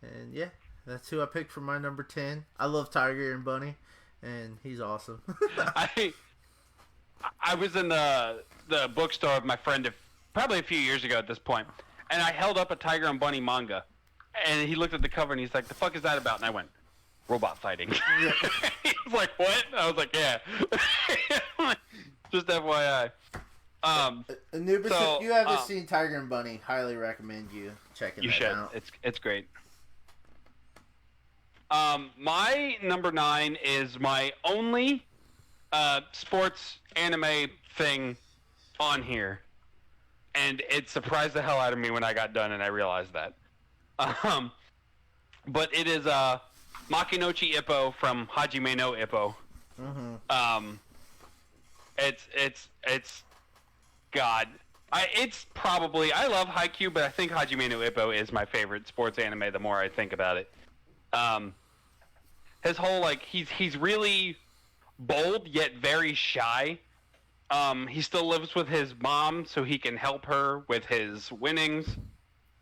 And yeah, that's who I picked for my number 10. I love Tiger and Bunny, and he's awesome. I was in the bookstore with my friend probably a few years ago at this point, and I held up a Tiger and Bunny manga, and he looked at the cover and he's like, "The fuck is that about?" And I went, "Robot fighting." Yeah. He was like, "What?" I was like, "Yeah." Just FYI. Anubis, So, if you haven't seen Tiger and Bunny, highly recommend you checking You that should. out. It's great. My number 9 is my only sports anime thing on here, and it surprised the hell out of me when I got done and I realized that. But it is Makinochi Ippo from Hajime no Ippo. Mm-hmm. It's God. It's probably, I love Haikyuu, but I think Hajime no Ippo is my favorite sports anime the more I think about it. His whole, like, he's really bold yet very shy. He still lives with his mom so he can help her with his winnings.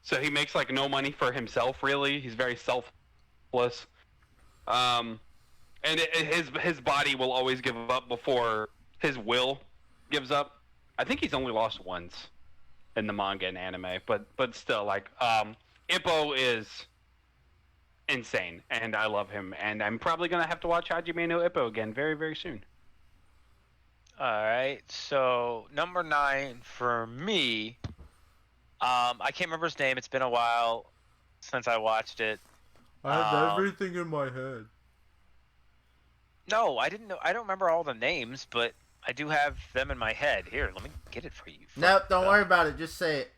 So he makes, like, no money for himself, really. He's very selfless. And his body will always give up before his will gives up. I think he's only lost once in the manga and anime, but still, like, Ippo is insane, and I love him, and I'm probably gonna have to watch Hajime no Ippo again very, very soon. All right, so number 9 for me. I can't remember his name. It's been a while since I watched it. I have everything in my head. No, I didn't know. I don't remember all the names, but I do have them in my head. Here, let me get it for you. Nope, don't worry about it. Just say it.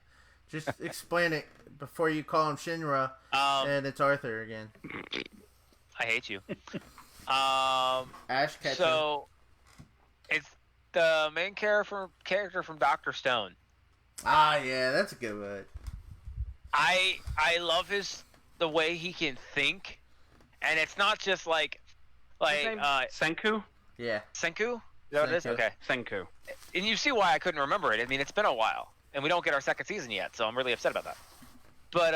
Just explain it before you call him Shinra, and it's Arthur again. I hate you. Ash Ketchum. So, it's the main character from Dr. Stone. Ah, yeah, that's a good one. I love the way he can think, and it's not just like Senku? Yeah. Senku. Is that what it is? Senku. Okay. Senku. And you see why I couldn't remember it. I mean, it's been a while, and we don't get our second season yet, so I'm really upset about that. But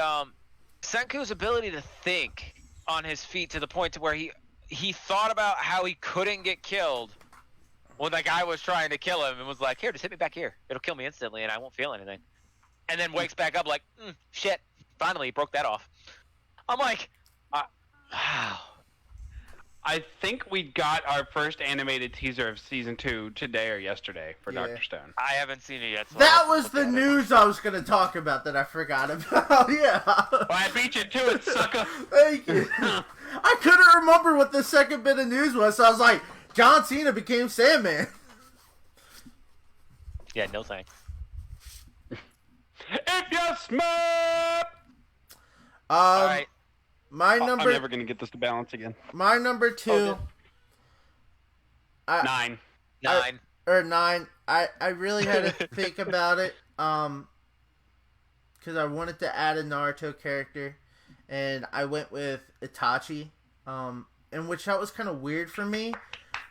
Senku's ability to think on his feet to the point to where he thought about how he couldn't get killed when the guy was trying to kill him and was like, "Here, just hit me back here. It'll kill me instantly, and I won't feel anything." and then wakes back up like, shit, finally broke that off. I'm like, wow. I think we got our first animated teaser of season 2 today or yesterday for Yeah. Dr. Stone. I haven't seen it yet. So That I'll was look the at it. news I was going to talk about that I forgot about. Yeah. Well, I beat you to it, sucker. Thank you. I couldn't remember what the second bit of news was, so I was like, John Cena became Sandman. Yeah, no thanks. If you're smart. All right. My I'm number, never gonna get this to balance again. my number 2, Okay. 9. 9. or 9. I really had to think about it, because I wanted to add a Naruto character, and I went with Itachi, in which that was kind of weird for me,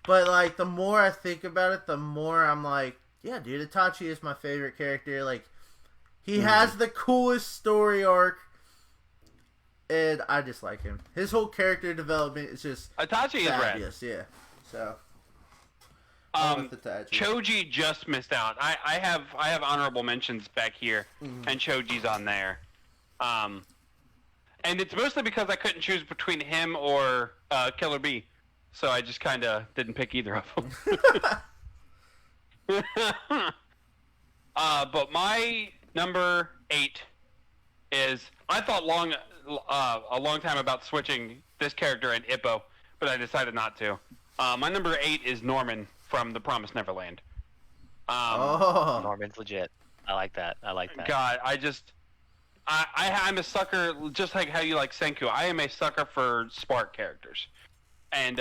but like the more I think about it, the more I'm like, yeah, dude, Itachi is my favorite character. Like, he has the coolest story arc, and I just like him. His whole character development is just Itachi is rad. fabulous. Yeah, so. I went with Itachi. Choji just missed out. I have honorable mentions back here, and Choji's on there. And it's mostly because I couldn't choose between him or Killer Bee, so I just kind of didn't pick either of them. But my number 8 is, I thought a long time about switching this character and Ippo, but I decided not to. My number 8 is Norman from The Promised Neverland. Oh. Norman's legit. I like that. God, I'm a sucker, just like how you like Senku. I am a sucker for spark characters, and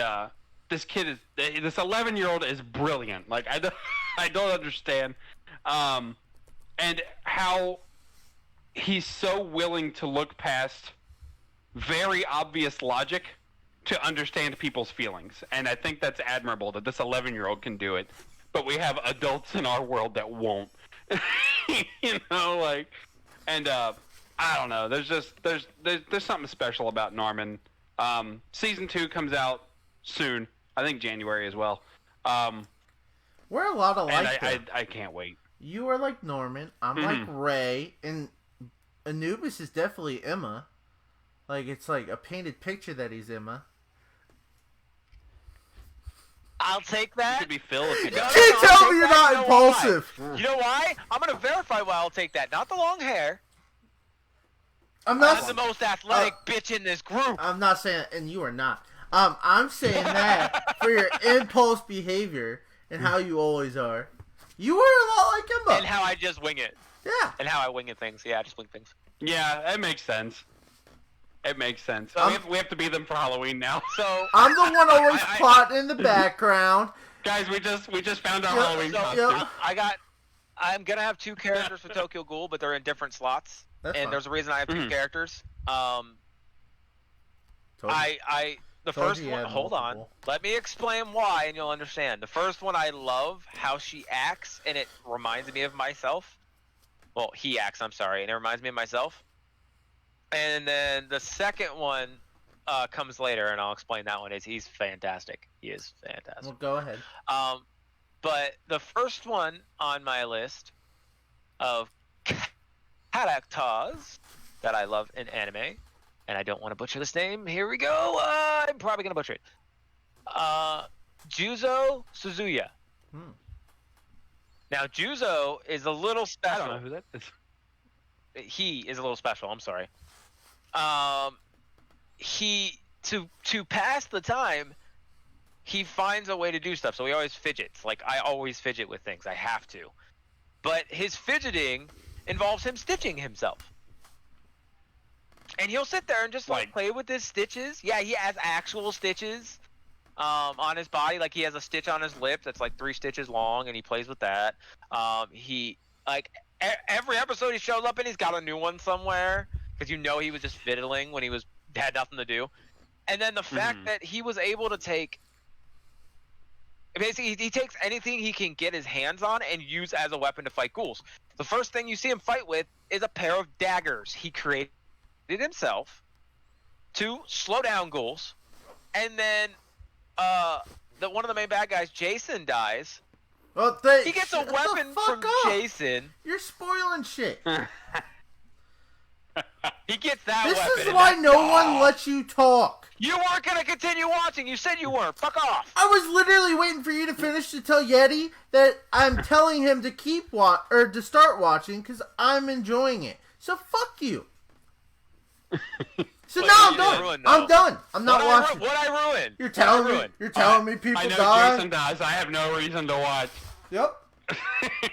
this 11-year-old is brilliant. Like, I don't understand, and how he's so willing to look past very obvious logic to understand people's feelings, and I think that's admirable that this 11-year-old can do it. But we have adults in our world that won't. You know, like, and I don't know. There's something special about Norman. Season 2 comes out soon. I think January as well. We're a lot alike. And I can't wait. You are like Norman. I'm like Ray, and Anubis is definitely Emma. Like, it's like a painted picture that he's Emma. I'll take You that. could be Phil if you No, got no, Can't no, tell I'll me take you're that. not You know why? impulsive. You know why? I'm gonna verify why I'll take that. Not the long hair. I'm I'm not. the most athletic bitch in this group. I'm not saying, and you are not. I'm saying that for your impulse behavior and how you always are. You are a lot like Emma. And how I just wing it. Yeah. And how I wing it things. Yeah, I just wing things. Yeah, that makes sense. It makes sense. We have to be them for Halloween now. So I'm the one always I- plotting in the background. Guys, we just found our Yep, Halloween so- costume. yep. I'm gonna have 2 characters for Tokyo Ghoul, but they're in different slots. That's And fine. there's a reason I have 2 characters. Told you. The Told first you you one. had Hold on. multiple. Let me explain why, and you'll understand. The first one, I love how she acts, and it reminds me of myself. Well, he acts. I'm sorry, and it reminds me of myself. And then the second one comes later, and I'll explain that one. He's fantastic. He is fantastic. Well, go ahead. But the first one on my list of characters that I love in anime, and I don't want to butcher this name. Here we go. I'm probably gonna butcher it. Juzo Suzuya. Now Juzo is a little I special. don't know who that is. He is a little special. I'm sorry. He to pass the time, he finds a way to do stuff. So he always fidgets. Like, I always fidget with things. I have to. But his fidgeting involves him stitching himself. And he'll sit there and just like play with his stitches. Yeah, he has actual stitches on his body. Like, he has a stitch on his lip that's like 3 stitches long, and he plays with that. He like every episode he shows up in, he's got a new one somewhere, because you know he was just fiddling when he had nothing to do. And then the fact that he was able to take, basically he takes anything he can get his hands on and use as a weapon to fight ghouls. The first thing you see him fight with is a pair of daggers he created himself to slow down ghouls. And then one of the main bad guys, Jason, dies, Well, He gets a shut the weapon fuck from up. Jason. You're spoiling shit. He gets that This weapon. is and why that's no all. one lets you talk. You weren't gonna continue watching. You said you weren't. Fuck off. I was literally waiting for you to finish to tell Yeti that I'm telling him to to start watching because I'm enjoying it. So fuck you. So What now I'm did you done. ruin, I'm though? done. I'm not watching. What I ruined? You're What I telling me. ruined? You're telling me people I know die. Jason dies. I have no reason to watch. Yep.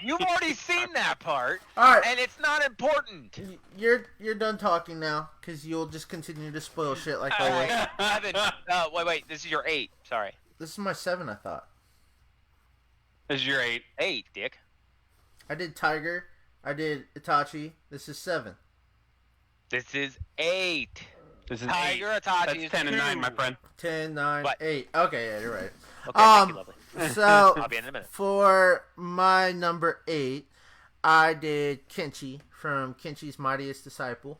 You've already seen that part, All right. and it's not important. You're done talking now because you'll just continue to spoil shit like always. Evan, wait. This is your 8. Sorry. This is my 7, I thought. This is your 8. 8, dick. I did Tiger. I did Itachi. This is 7. This is 8. This is Tiger 8. Itachi That's is 10 and 9, 2. my friend. 10, 9, What? 8. Okay, yeah, you're right. Okay, thank you, lovely. So I'll be in a minute. for my number 8, I did Kenshi from Kenshi's Mightiest Disciple.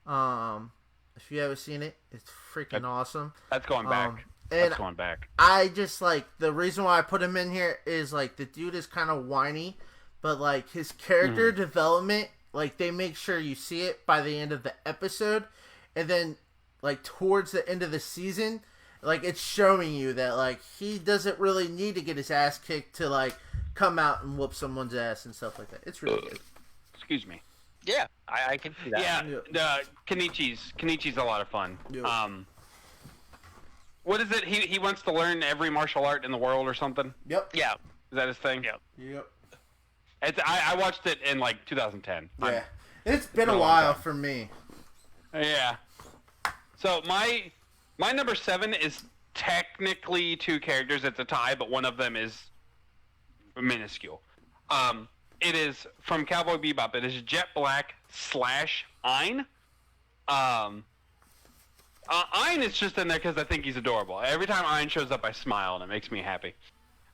If you haven't seen it, it's freaking awesome. That's going back. And That's going back. I just like the reason why I put him in here is like the dude is kind of whiny, but like his character development, like they make sure you see it by the end of the episode, and then like towards the end of the season, like it's showing you that like he doesn't really need to get his ass kicked to like come out and whoop someone's ass and stuff like that. It's really good. Excuse me. Yeah, I can see that. Yeah, Kenichi's a lot of fun. Yeah. What is it? He wants to learn every martial art in the world or something. Yep. Yeah. Is that his thing? Yep. Yep. I watched it in like 2010. Yeah. It's been a long while time. for me. Yeah. So my number 7 is technically 2 characters. It's a tie, but one of them is minuscule. It is from Cowboy Bebop. It is Jet Black / Ein. Ein is just in there because I think he's adorable. Every time Ein shows up, I smile and it makes me happy.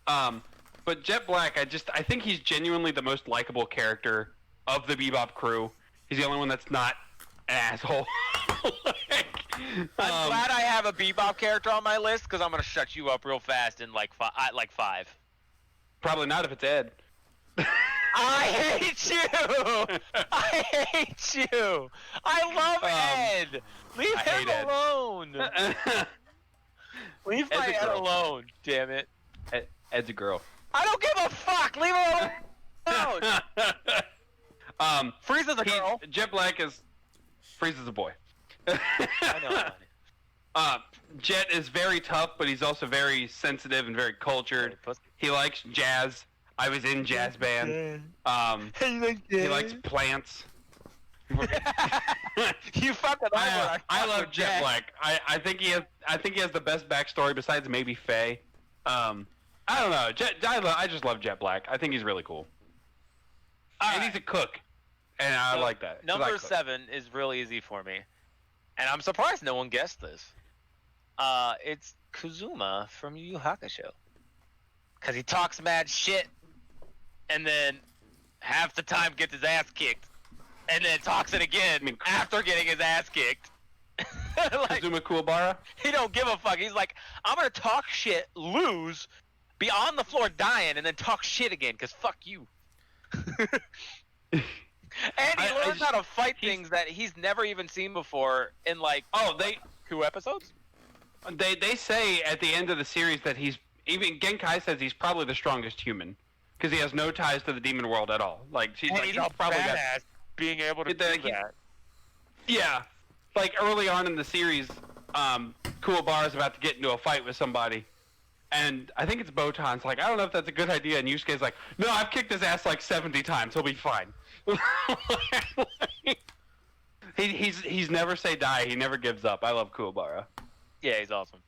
But Jet Black, I think he's genuinely the most likable character of the Bebop crew. He's the only one that's not an asshole. I'm glad I have a Bebop character on my list because I'm gonna shut you up real fast in like 5. Probably not if it's Ed. I hate you! I hate you! I love Ed! Leave I him hate Ed. alone! Leave my Ed's a Ed girl. alone, damn it. Ed's a girl. I don't give a fuck! Leave him alone! Frieza's a girl. Jet Black is... Frieza's a boy. I know, honey. Jet is very tough, but he's also very sensitive and very cultured. He likes jazz. I was in jazz band. He likes plants. You fucking I love Jet Black. I think he has the best backstory besides maybe Faye. I don't know. I just love Jet Black. I think he's really cool. And he's a cook, and I like that. 'cause I Number cook. 7 is real easy for me, and I'm surprised no one guessed this. It's Kazuma from Yu Yu Hakusho, because he talks mad shit, and then half the time gets his ass kicked, and then talks it again after getting his ass kicked. Like, Kazuma Kuwabara? he don't give a fuck. He's like, I'm gonna talk shit, lose, be on the floor dying, and then talk shit again, because fuck you. And he learns how to fight things that he's never even seen before in like 2 episodes. They say at the end of the series that even Genkai says he's probably the strongest human because he has no ties to the demon world at all. Like he's probably got being able to do that. Yeah, like early on in the series, Kuwabara's about to get into a fight with somebody, and I think it's Botan's like, I don't know if that's a good idea, and Yusuke's like, no, I've kicked his ass like 70 times, he'll be fine. He's never say die, he never gives up. I love Kuwabara. Yeah, he's awesome.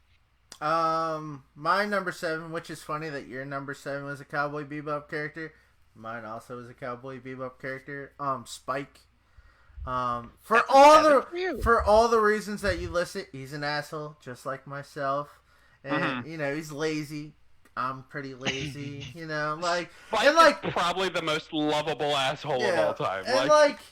My number 7, which is funny that your number 7 was a Cowboy Bebop character. Mine also was a Cowboy Bebop character. Spike. For all the reasons that you listed, he's an asshole, just like myself. And you know, he's lazy. I'm pretty lazy, you know, like Spike and like is probably the most lovable asshole of all time. And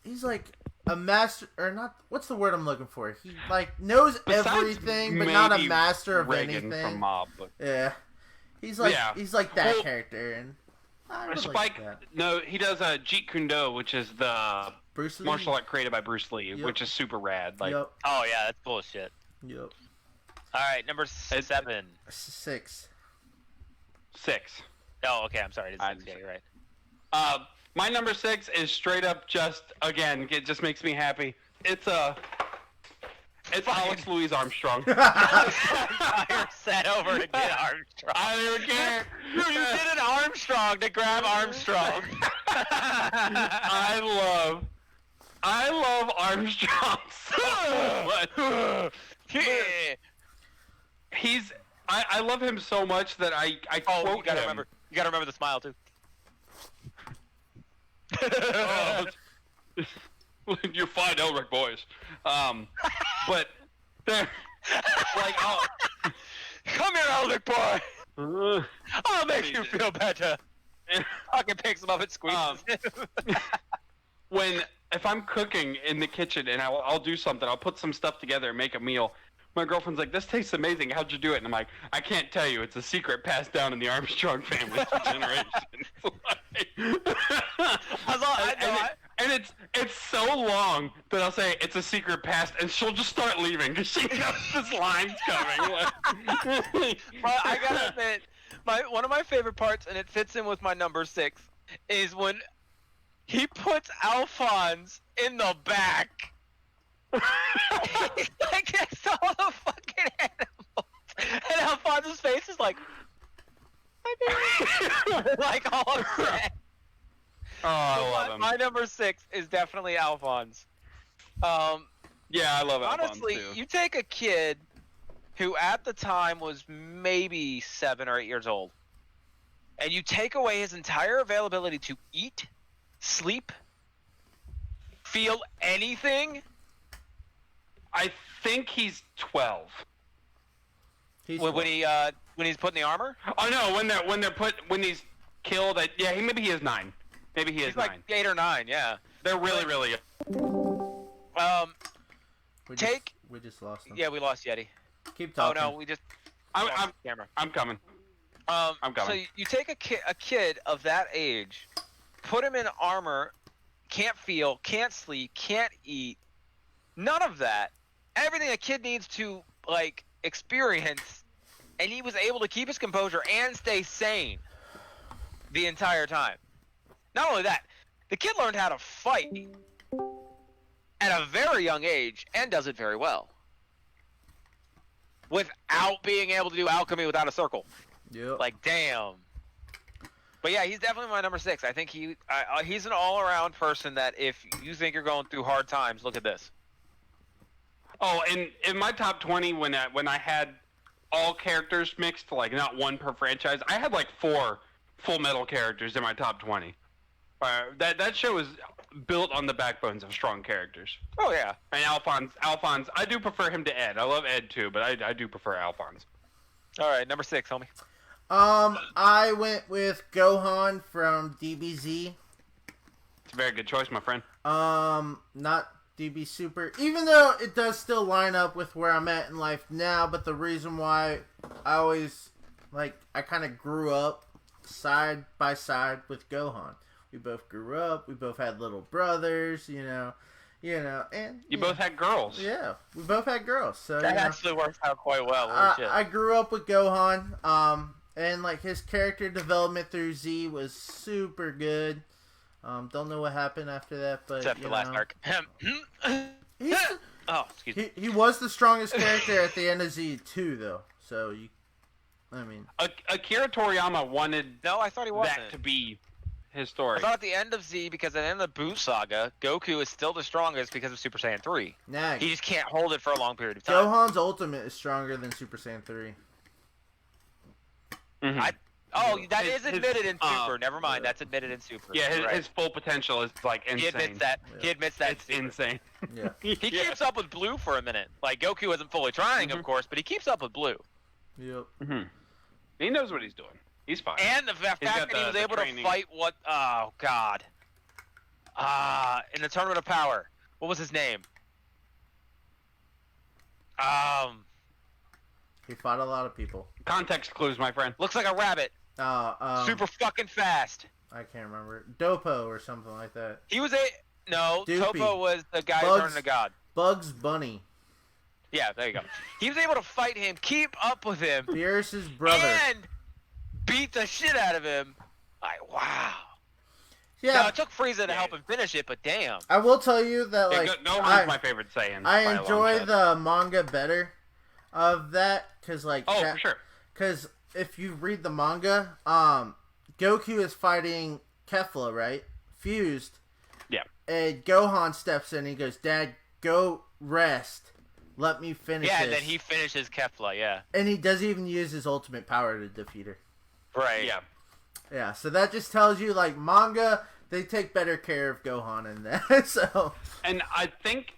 he's like a master, or not? What's the word I'm looking for? He like knows Besides everything, but not a maybe master of Reagan anything. from Mob, but... Yeah, He's like Yeah. he's like that Well, character, and I would Spike. like that. No, he does Jeet Kune Do, which is the Bruce Lee. martial art created by Bruce Lee, Yep. which is super rad. Like, Yep. Oh yeah, that's bullshit. Yep. All right, number 7. 6. 6. Oh, okay. I'm sorry. It's I 6. Yeah, you're right. My number 6 is straight up just again. It just makes me happy. It's Alex Louis Armstrong. Fire set over to get Armstrong. I don't even care. You did an Armstrong to grab Armstrong. I love Armstrong so much. Yeah. I love him so much that I Oh, quote you gotta him. remember the smile too. Oh, you find Elric boys. But they're like, oh, Come here, Elric boy. uh, I'll make you feel better. Fucking picks him up and squeezes Um, him. if I'm cooking in the kitchen and I'll do something, I'll put some stuff together and make a meal. My girlfriend's like, "This tastes amazing. How'd you do it?" And I'm like, "I can't tell you. It's a secret passed down in the Armstrong family for generations." And it's so long that I'll say it's a secret past, and she'll just start leaving because she knows this line's coming. Well, I gotta admit, one of my favorite parts, and it fits in with my number 6, is when he puts Alphonse in the back. Like it's all the fucking animals, and Alphonse's face is like, like all upset. Oh, I love him. My number 6 is definitely Alphonse. Yeah, I love Alphonse Honestly, too. you take a kid who at the time was maybe 7 or 8 years old, and you take away his entire availability to eat, sleep, feel anything. I think he's 12. When he's put in the armor, Oh no, when he's killed, maybe he is 9. Maybe he is he's 9. like 8 or 9. Yeah. They're really We just lost him. Yeah, we lost Yeti. Keep Oh talking. no, we just I'm lost the camera. I'm coming. I'm coming. So you take a kid of that age, put him in armor, can't feel, can't sleep, can't eat, none of that. Everything a kid needs to like experience, and he was able to keep his composure and stay sane the entire time. Not only that, the kid learned how to fight at a very young age and does it very well. Without being able to do alchemy without a circle. Yep. Like, damn. But yeah, he's definitely my number 6. I think he's an all-around person that if you think you're going through hard times, look at this. Oh, and in my top 20, when I had all characters mixed, like not one per franchise, I had like 4 Full Metal characters in my top 20. That show is built on the backbones of strong characters. Oh yeah. And Alphonse, I do prefer him to Ed. I love Ed too, but I do prefer Alphonse. All right, number 6, homie. I went with Gohan from DBZ. It's a very good choice, my friend. Not DB Super, even though it does still line up with where I'm at in life now, but the reason why I kind of grew up side by side with Gohan. We both grew up, we both had little brothers, and You both had girls. yeah, we both had girls, so That actually works out quite well. I grew up with Gohan, and like his character development through Z was super good. Don't know what happened after that, but Except for the last arc. he's, Oh, excuse me. he was the strongest character at the end of Z too, though. So Akira Toriyama wanted No, I thought he wasn't. that to be his I story. thought at the end of Z, because at the end of the Buu saga, Goku is still the strongest because of Super Saiyan 3. nah, He just can't hold it for a long period of time. Gohan's ultimate is stronger than Super Saiyan 3. Mhm. That His- is admitted his, in Super. Never mind, that's admitted in Super. Yeah, You're right. his full potential is like insane. He admits that. Yeah. He admits that. It's in Super. insane. Yeah. He keeps up with Blue for a minute. Like Goku isn't fully trying, of course, but he keeps up with Blue. Yep. Hmm. He knows what he's doing. He's fine. And the fact got that he was the able training. to fight what? Oh God. In the Tournament of Power, what was his name? He fought a lot of people. Context clues, my friend. Looks like a rabbit. Super. Super fucking fast. I can't remember. Dopo or something like that. He was no. Doopy. Topo was the guy Bugs. turning to God. Bugs Bunny. Yeah, there you go. He was able to fight him, keep up with him, Beerus's brother. and beat the shit out of him. Like, wow. Yeah. Now, it took Frieza to help him finish it, but damn. I will tell you that, like, Gohan's my favorite Saiyan. by I a long enjoy shot. the manga better of that, because, like... Oh, for sure. Because if you read the manga, Goku is fighting Kefla, right? Fused. Yeah. And Gohan steps in and he goes, Dad, go rest. Let me finish Yeah, this. and then he finishes Kefla, yeah. And he doesn't even use his ultimate power to defeat her. Right. Yeah. Yeah, so that just tells you, like, manga, they take better care of Gohan in that, so... And I think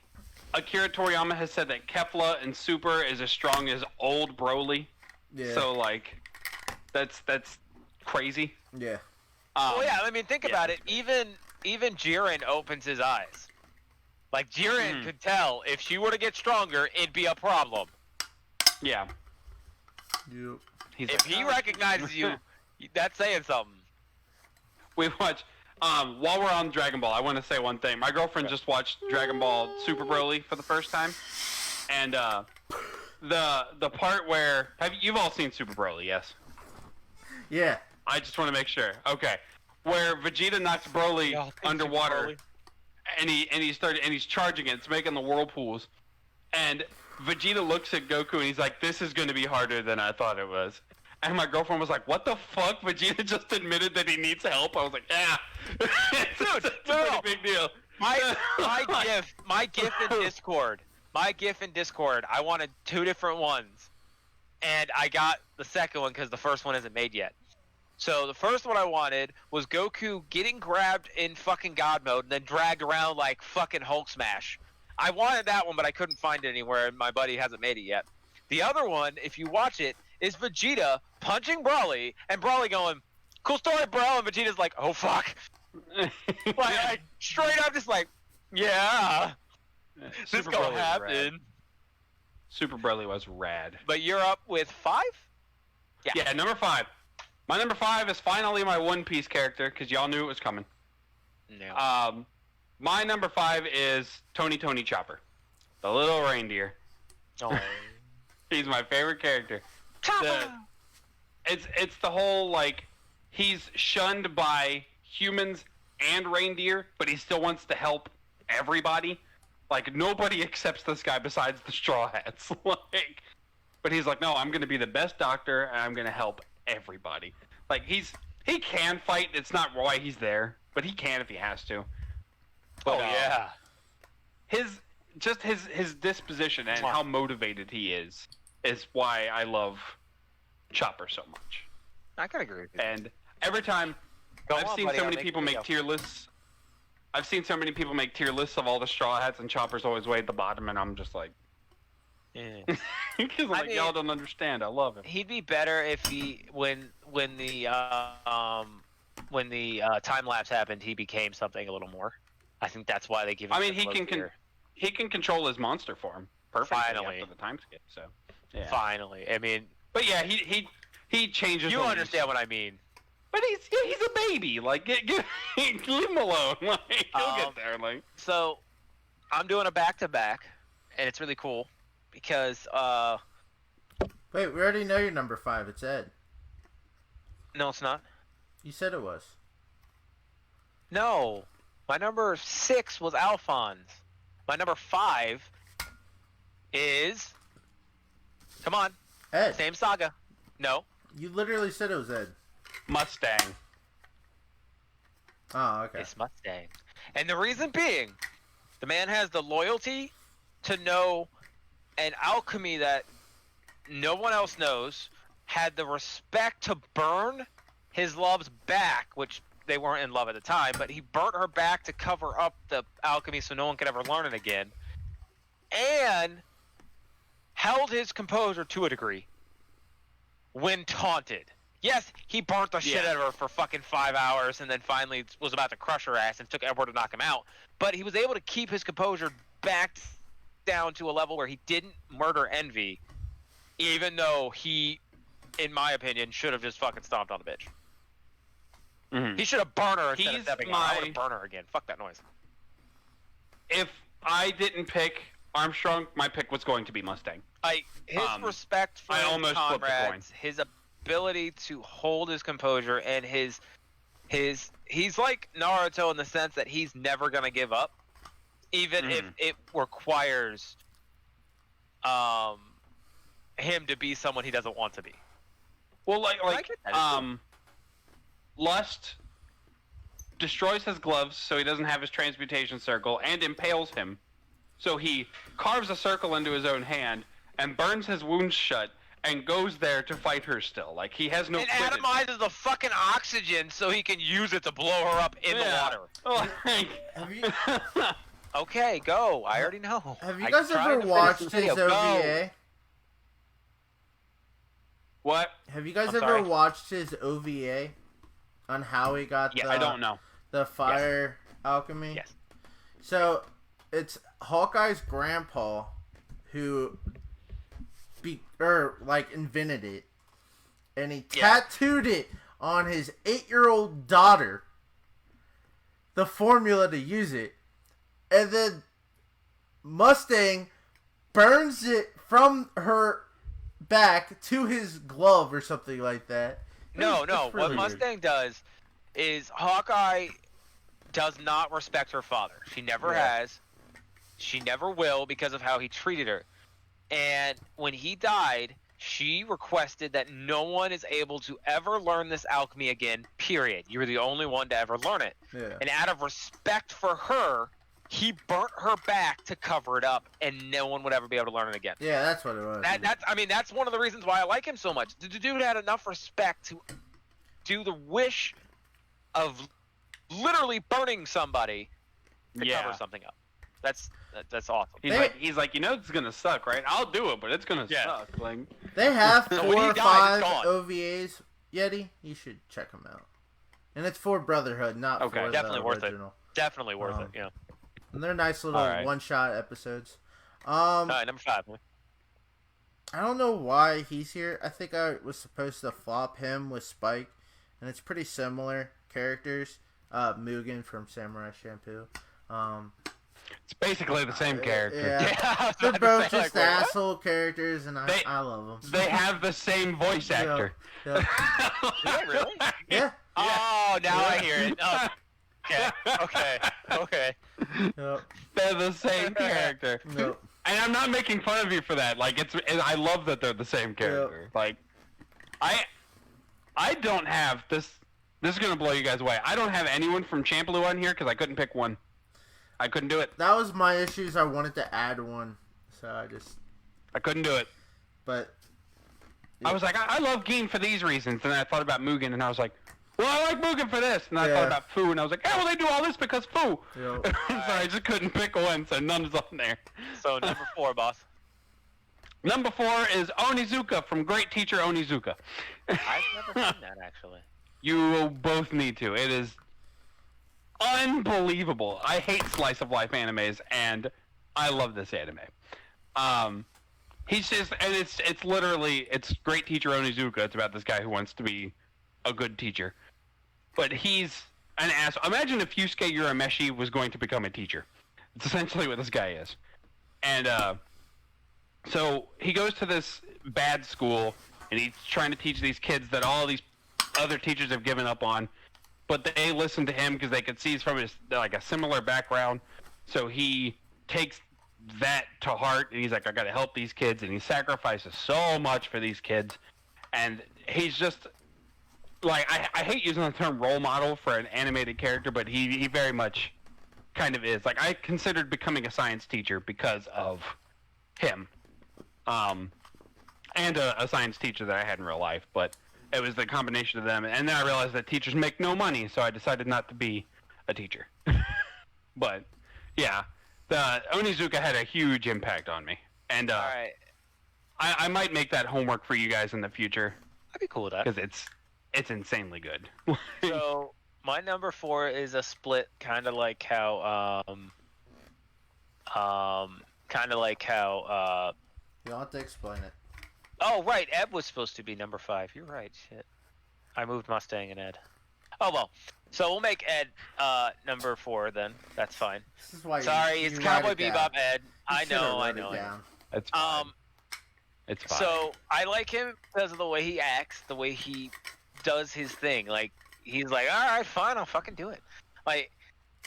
Akira Toriyama has said that Kefla and Super is as strong as old Broly. Yeah. So, like, that's crazy. Yeah. Well, yeah, I mean, think about it. Even Jiren opens his eyes. Like, Jiren could tell if she were to get stronger, it'd be a problem. Yeah. Yep. He's If like, he "Oh." recognizes you, that's saying something. We watch. While we're on Dragon Ball, I want to say one thing. My girlfriend just watched Dragon Ball Super Broly for the first time, and the part where you've all seen Super Broly, yes? Yeah. I just want to make sure. Okay, where Vegeta knocks Broly underwater, and he's charging it. It's making the whirlpools, and Vegeta looks at Goku and he's like, "This is going to be harder than I thought it was." And my girlfriend was like, "What the fuck?" Vegeta just admitted that he needs help. I was like, "Yeah, it's a pretty big deal." My GIF in Discord. I wanted 2 different ones, and I got the second one because the first one isn't made yet. So the first one I wanted was Goku getting grabbed in fucking God mode and then dragged around like fucking Hulk smash. I wanted that one, but I couldn't find it anywhere, and my buddy hasn't made it yet. The other one, if you watch it, is Vegeta punching Broly, and Broly going, "Cool story, bro," and Vegeta's like, "Oh fuck." like straight up just like, yeah, this Super gonna Broly was happen. rad. Super Broly was rad. But you're up with 5? Yeah, number 5. My number 5 is finally my One Piece character, because y'all knew it was coming. No. My number 5 is Tony Chopper, the little reindeer. Oh. He's my favorite character. It's the whole, like, he's shunned by humans and reindeer, but he still wants to help everybody. Like, nobody accepts this guy besides the Straw Hats. Like, but he's like, no, I'm gonna be the best doctor, and I'm gonna help everybody. Like, he can fight. It's not why he's there, but he can if he has to. But, yeah. His disposition and how motivated he is why I love Chopper so much. I can agree with you. And every time I've seen so many people make tier lists. I've seen so many people make tier lists of all the Straw Hats, and Chopper's always way at the bottom, and I'm just like, Yeah. because like, mean, y'all don't understand. I love him. He'd be better if he when the time lapse happened, he became something a little more. I think that's why they give him. I mean, such low tier. he can control his monster form perfectly Finally. after the time skip. So, yeah. Finally, I mean, But yeah, he changes. you the understand what I mean. But he's a baby. Like, leave him alone. Like, he'll get there. Like, So, I'm doing a back-to-back, and it's really cool because Wait, we already know your number 5. It's Ed. no, it's not. You said it was. No, my number 6 was Alphonse. My number 5 is. Come on, Ed. same saga. No, You literally said it was Ed. Mustang. Oh, okay. it's Mustang, and the reason being, the man has the loyalty to know an alchemy that no one else knows. Had the respect to burn his love's back, which they weren't in love at the time, but he burnt her back to cover up the alchemy so no one could ever learn it again, and held his composure to a degree when taunted. Yes, he burnt the shit out of her for fucking 5 hours and then finally was about to crush her ass and took Edward to knock him out, but he was able to keep his composure back down to a level where he didn't murder Envy, even though he, in my opinion, should have just fucking stomped on the bitch. Mhm. He should have burned her instead of He's stepping on her. I my- would have burned her again. Fuck that noise. If I didn't pick Armstrong, my pick was going to be Mustang. His respect for I his almost flipped the comrades, his ability to hold his composure, and he's like Naruto in the sense that he's never gonna give up, even if it requires him to be someone he doesn't want to be. Well, like get that. Lust destroys his gloves so he doesn't have his transmutation circle and impales him. So he carves a circle into his own hand and burns his wounds shut and goes there to fight her still. Like, he has no And quitting. atomizes the fucking oxygen so he can use it to blow her up in the water. Like, Have you Okay, go. I already know. have you I guys tried ever to finish watched the his video. Go. OVA? what? Have you guys I'm ever sorry? watched his OVA on how he got Yeah, the I don't know. the fire alchemy? Yes. So it's Hawkeye's grandpa who invented it, and he Yeah. tattooed it on his 8-year-old daughter. The formula to use it, and then Mustang burns it from her back to his glove or something like that. No, It's no. really What weird. Mustang does is Hawkeye does not respect her father. She never Yeah. has. She never will because of how he treated her. And when he died, she requested that no one is able to ever learn this alchemy again, period. You're the only one to ever learn it. Yeah. And out of respect for her, he burnt her back to cover it up, and no one would ever be able to learn it again. Yeah, that's what it was. That's one of the reasons why I like him so much. The dude had enough respect to do the wish of literally burning somebody to Yeah. cover something up. That's awesome. He's like, you know, it's gonna suck, right? I'll do it, but it's gonna Yeah. suck. Like, They have So 4 when he or died, it's 5 gone. OVAs. Yeti, you should check them out. And it's for Brotherhood, not Okay. for Definitely the worth it. original. Definitely worth Um, it. Yeah. And they're nice little Alright. one-shot episodes. All right, number 5. I don't know why he's here. I think I was supposed to flop him with Spike, and it's pretty similar characters. Mugen from Samurai Shampoo. it's basically the same character. Yeah. Yeah, I was They're about to both say, just like, what? asshole characters, and They- I love them. They have the same voice actor. Yeah. Yeah, really? Yeah. Oh, now I hear it. Oh, okay. Yep. They're the same character. Yep. And I'm not making fun of you for that. Like, I love that they're the same character. Like, I don't have this. This is gonna blow you guys away. I don't have anyone from Champloo on here because I couldn't pick one. I couldn't do it. That was my issues. I wanted to add one, so I couldn't do it. but I was like, I love Geen for these reasons, and then I thought about Mugen, and I was like, well, I like Mugen for this, and then I Yeah. thought about Fu, and I was like, oh, well, they do all this because Fu. you know, So I just couldn't pick one, so none's on there. So number 4, boss. Number 4 is Onizuka from Great Teacher Onizuka. I've never seen that actually. You will both need to. It is unbelievable. I hate slice of life animes, and I love this anime. He's just, and it's literally, it's Great Teacher Onizuka. It's about this guy who wants to be a good teacher, but he's an ass. Imagine if Yusuke Urameshi was going to become a teacher. It's essentially what this guy is, and so he goes to this bad school, and he's trying to teach these kids that all these other teachers have given up on, but they listen to him because they could see he's from a similar background. So he takes that to heart, and he's like, I gotta help these kids, and he sacrifices so much for these kids, and he's just like, I hate using the term role model for an animated character, but he very much kind of is. Like, I considered becoming a science teacher because of him, and a science teacher that I had in real life, but it was the combination of them, and then I realized that teachers make no money, so I decided not to be a teacher. But yeah, the Onizuka had a huge impact on me, and All right. I might make that homework for you guys in the future I'd be cool with that. because it's insanely good. So my number 4 is a split, kind of like how you'll have to explain it. Oh, right. Ed was supposed to be number 5. You're right. Shit. I moved Mustang and Ed. Oh, well. So we'll make Ed number 4 then. That's fine. This is why Sorry, you it's write Cowboy it down. Bebop Ed. You I should've know. wrote it down. It's fine. It's fine. So I like him because of the way he acts, the way he does his thing. Like, he's like, all right, fine, I'll fucking do it. Like,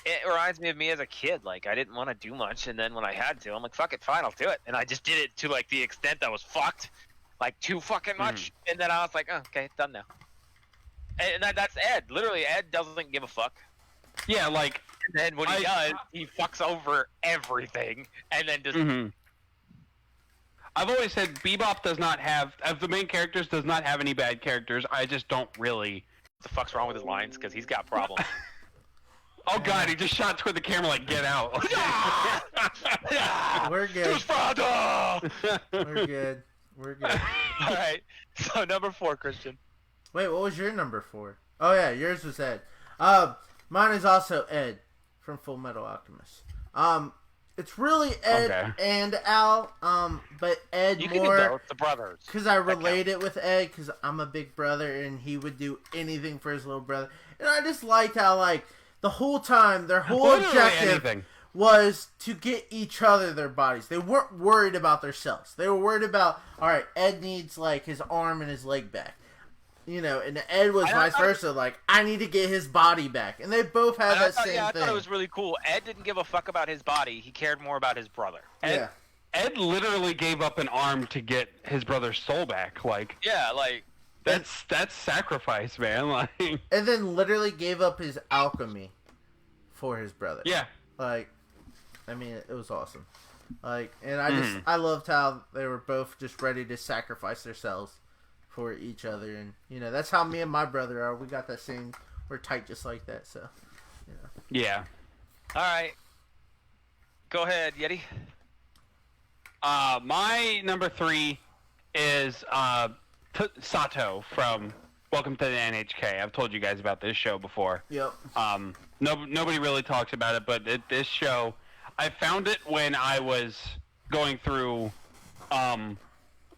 it reminds me of me as a kid. Like, I didn't want to do much, and then when I had to, I'm like, fuck it, fine, I'll do it. And I just did it to, like, the extent that was fucked. Like, too fucking much. And then I was like, oh, okay, done now. And that's Ed. Literally, Ed doesn't give a fuck. Yeah, like... And then when he does, he fucks over everything. And then just... I've always said Bebop does not have... Of the main characters, does not have any bad characters. I just don't really... What the fuck's wrong with his lines? Because he's got problems. Oh god, he just shot toward the camera like, get out. We're good. We're good. We're good. Alright, so number 4, Christian. Wait, what was your number 4? Oh yeah, yours was Ed. Mine is also Ed from Full Metal Alchemist. It's really Ed and Al, but Ed You more can do both, the brothers. because I relate it with Ed because I'm a big brother and he would do anything for his little brother, and I just liked how like the whole time their whole objective was to get each other their bodies. They weren't worried about themselves. They were worried about, all right, Ed needs like his arm and his leg back. You know, and Ed was vice versa. Like, I need to get his body back, and they both had that same thing. I thought it was really cool. Ed didn't give a fuck about his body. He cared more about his brother. Ed literally gave up an arm to get his brother's soul back. Like, yeah, like that's sacrifice, man. Like, and then literally gave up his alchemy for his brother. Yeah, like, I mean, it was awesome. Like, and I loved how they were both just ready to sacrifice themselves for each other, and you know that's how me and my brother are. We got that same. We're tight just like that. So, you know. Yeah. All right. Go ahead, Yeti. My number 3 is Sato from Welcome to the NHK. I've told you guys about this show before. Yep. Nobody really talks about it, but this show, I found it when I was going through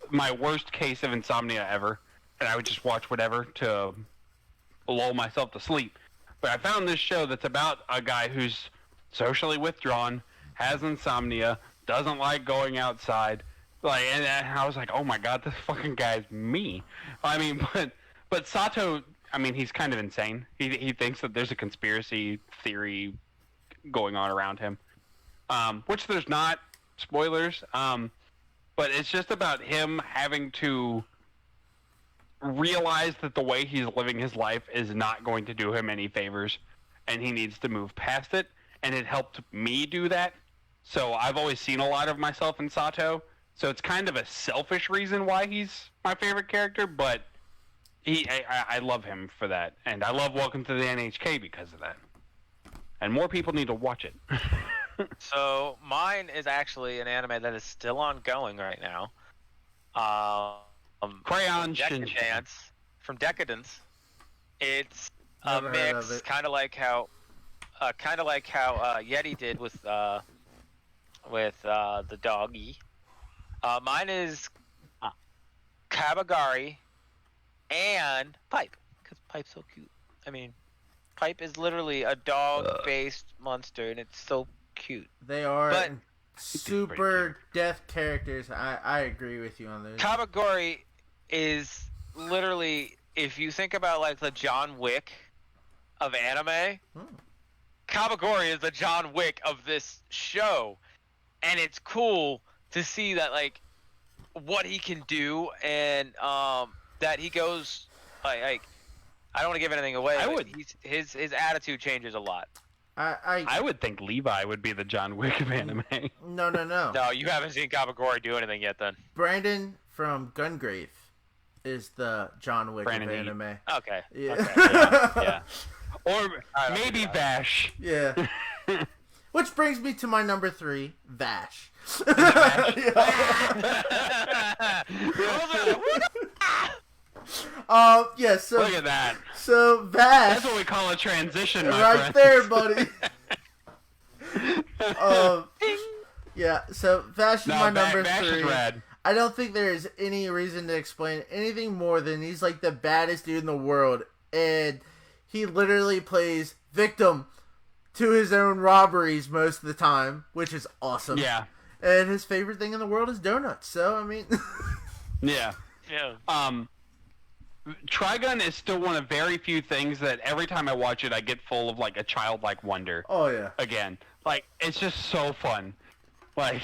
my worst case of insomnia ever, and I would just watch whatever to lull myself to sleep. But I found this show that's about a guy who's socially withdrawn, has insomnia, doesn't like going outside, like, and I was like, oh my god, this fucking guy's me. I mean, but Sato, I mean, he's kind of insane. He thinks that there's a conspiracy theory going on around him, which there's not. Spoilers. But it's just about him having to realize that the way he's living his life is not going to do him any favors, and he needs to move past it, and it helped me do that. So I've always seen a lot of myself in Sato, so it's kind of a selfish reason why he's my favorite character, but I love him for that, and I love Welcome to the NHK because of that. And more people need to watch it. So mine is actually an anime that is still ongoing right now. Crayon Decadence from Decadence. It's Never a heard mix, of it. kind of like how Yeti did with the doggy. Mine is Kabagari and Pipe, because Pipe's so cute. I mean, Pipe is literally a dog-based monster, and it's so cute. They are But- super death characters. I agree with you on this. Kabagari is literally, if you think about like the John Wick of anime, Kabagari is the John Wick of this show, and it's cool to see that like what he can do, and that he goes like I don't want to give anything away. I but would- his attitude changes a lot. I would think Levi would be the John Wick of anime. No. No, you haven't seen Kabagari do anything yet, then. Brandon from Gungrave is the John Wick Brandon of Lee. anime. Okay. Yeah. Okay. Yeah. Or I don't maybe do that. Vash. Yeah. Which brings me to my number 3, Vash. Yeah, so Look at that. so Vash That's what we call a transition, my right friend. there, buddy. Yeah, so Vash is my number Vash 3. is rad. I don't think there's any reason to explain anything more than he's like the baddest dude in the world, and he literally plays victim to his own robberies most of the time, which is awesome. Yeah. And his favorite thing in the world is donuts. So I mean, Yeah. Yeah. Trigun is still one of very few things that every time I watch it, I get full of like a childlike wonder. oh yeah, Again, like it's just so fun. Like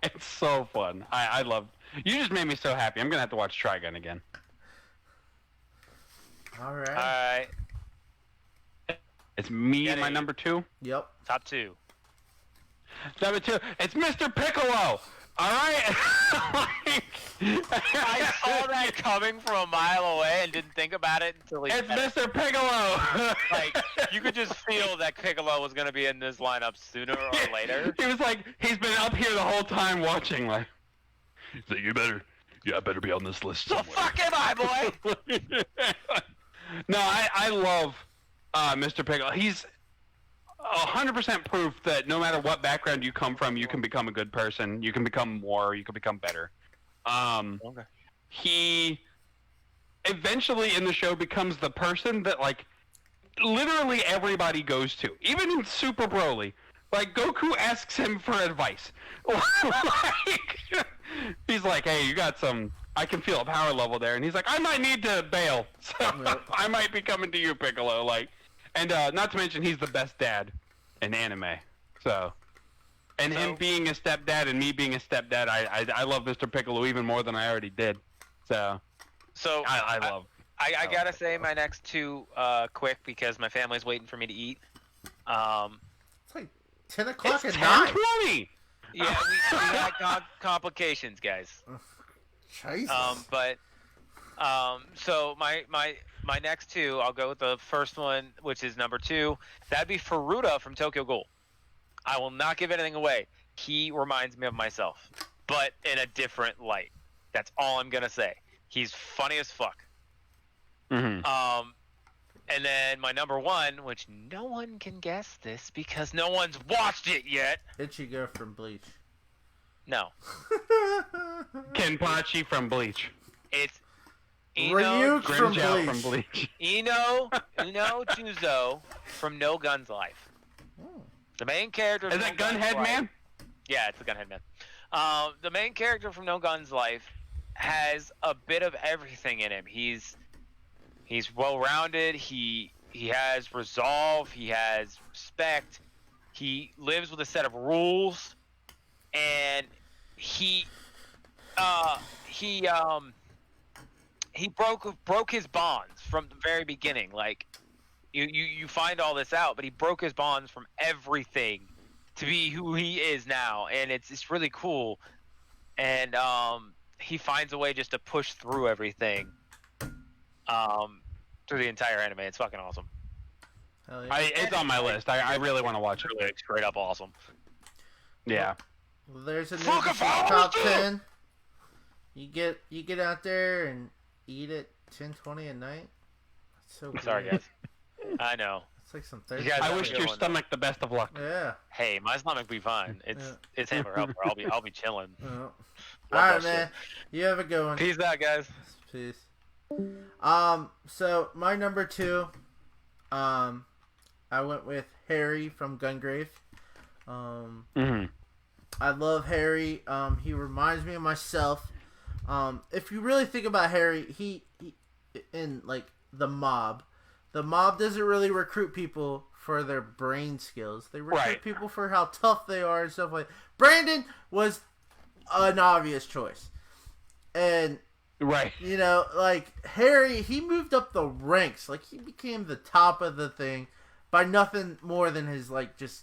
it's so fun. I love. You just made me so happy. I'm gonna have to watch Trigun again. all right, All right. It's me Yeah, and my dude. number 2. yep. Top 2. Number 2. It's Mr. Piccolo. All right. I saw that coming from a mile away and didn't think about it until he It's said it. Mr. Piccolo. Like, you could just feel that Piccolo was going to be in this lineup sooner or later. He was like, he's been up here the whole time watching. Like, so I better be on this list So somewhere. fuck am I, boy? No, I love Mr. Piccolo. He's 100% proof that no matter what background you come from, you can become a good person. You can become more. You can become better. Okay. He eventually in the show becomes the person that like literally everybody goes to, even in Super Broly. Like Goku asks him for advice. Like, he's like, "Hey, you got some? I can feel a power level there," and he's like, "I might need to bail, so Yep. I might be coming to you, Piccolo." Like, and not to mention he's the best dad in anime. So, and him So- being a stepdad and me being a stepdad, I love Mr. Piccolo even more than I already did. So So I love. I gotta say my next 2 quick because my family's waiting for me to eat. It's like 10 o'clock It's at night. 10:20. Yeah, we had complications, guys. Jesus. So my next 2, I'll go with the first one, which is number 2. That'd be Furuta from Tokyo Ghoul. I will not give anything away. He reminds me of myself, but in a different light. That's all I'm gonna say. He's funny as fuck. Mm-hmm. And then my number 1, which no one can guess this because no one's watched it yet. Ichigo from Bleach. No, Kenpachi from Bleach. it's Ryuk from Grimjow Bleach. from Bleach. Ino Juzo from No Guns Life. Oh. The main character. Is from that No Guns Gunhead Life- Man? Yeah, it's the Gunhead Man. The main character from No Guns Life has a bit of everything in him. He's well-rounded. He has resolve. He has respect. He lives with a set of rules, and he broke his bonds from the very beginning. Like you find all this out, but he broke his bonds from everything to be who he is now, and it's really cool. And he finds a way just to push through everything through the entire anime. It's fucking awesome. Hell yeah. It's on my list. I really want to watch it. Really straight up awesome. Yeah. Well, there's a new Fuck if I top was 10. You get out there and eat at 10:20 at night. That's so good. Sorry, guys. I know. It's like some You Thursday. guys I have a wish good your one, stamach the best of luck. Yeah. Hey, my stomach be fine. It's hammer helper. I'll be chilling. Well. Love All right, that man. You have a good one. Peace out, guys. Peace. So my number 2, I went with Harry from Gungrave. Mm-hmm. I love Harry. He reminds me of myself. If you really think about Harry, he in like the mob doesn't really recruit people for their brain skills. They recruit Right. people for how tough they are and stuff like. Brandon was an obvious choice, and Right. you know, like Harry, he moved up the ranks. Like he became the top of the thing by nothing more than his like just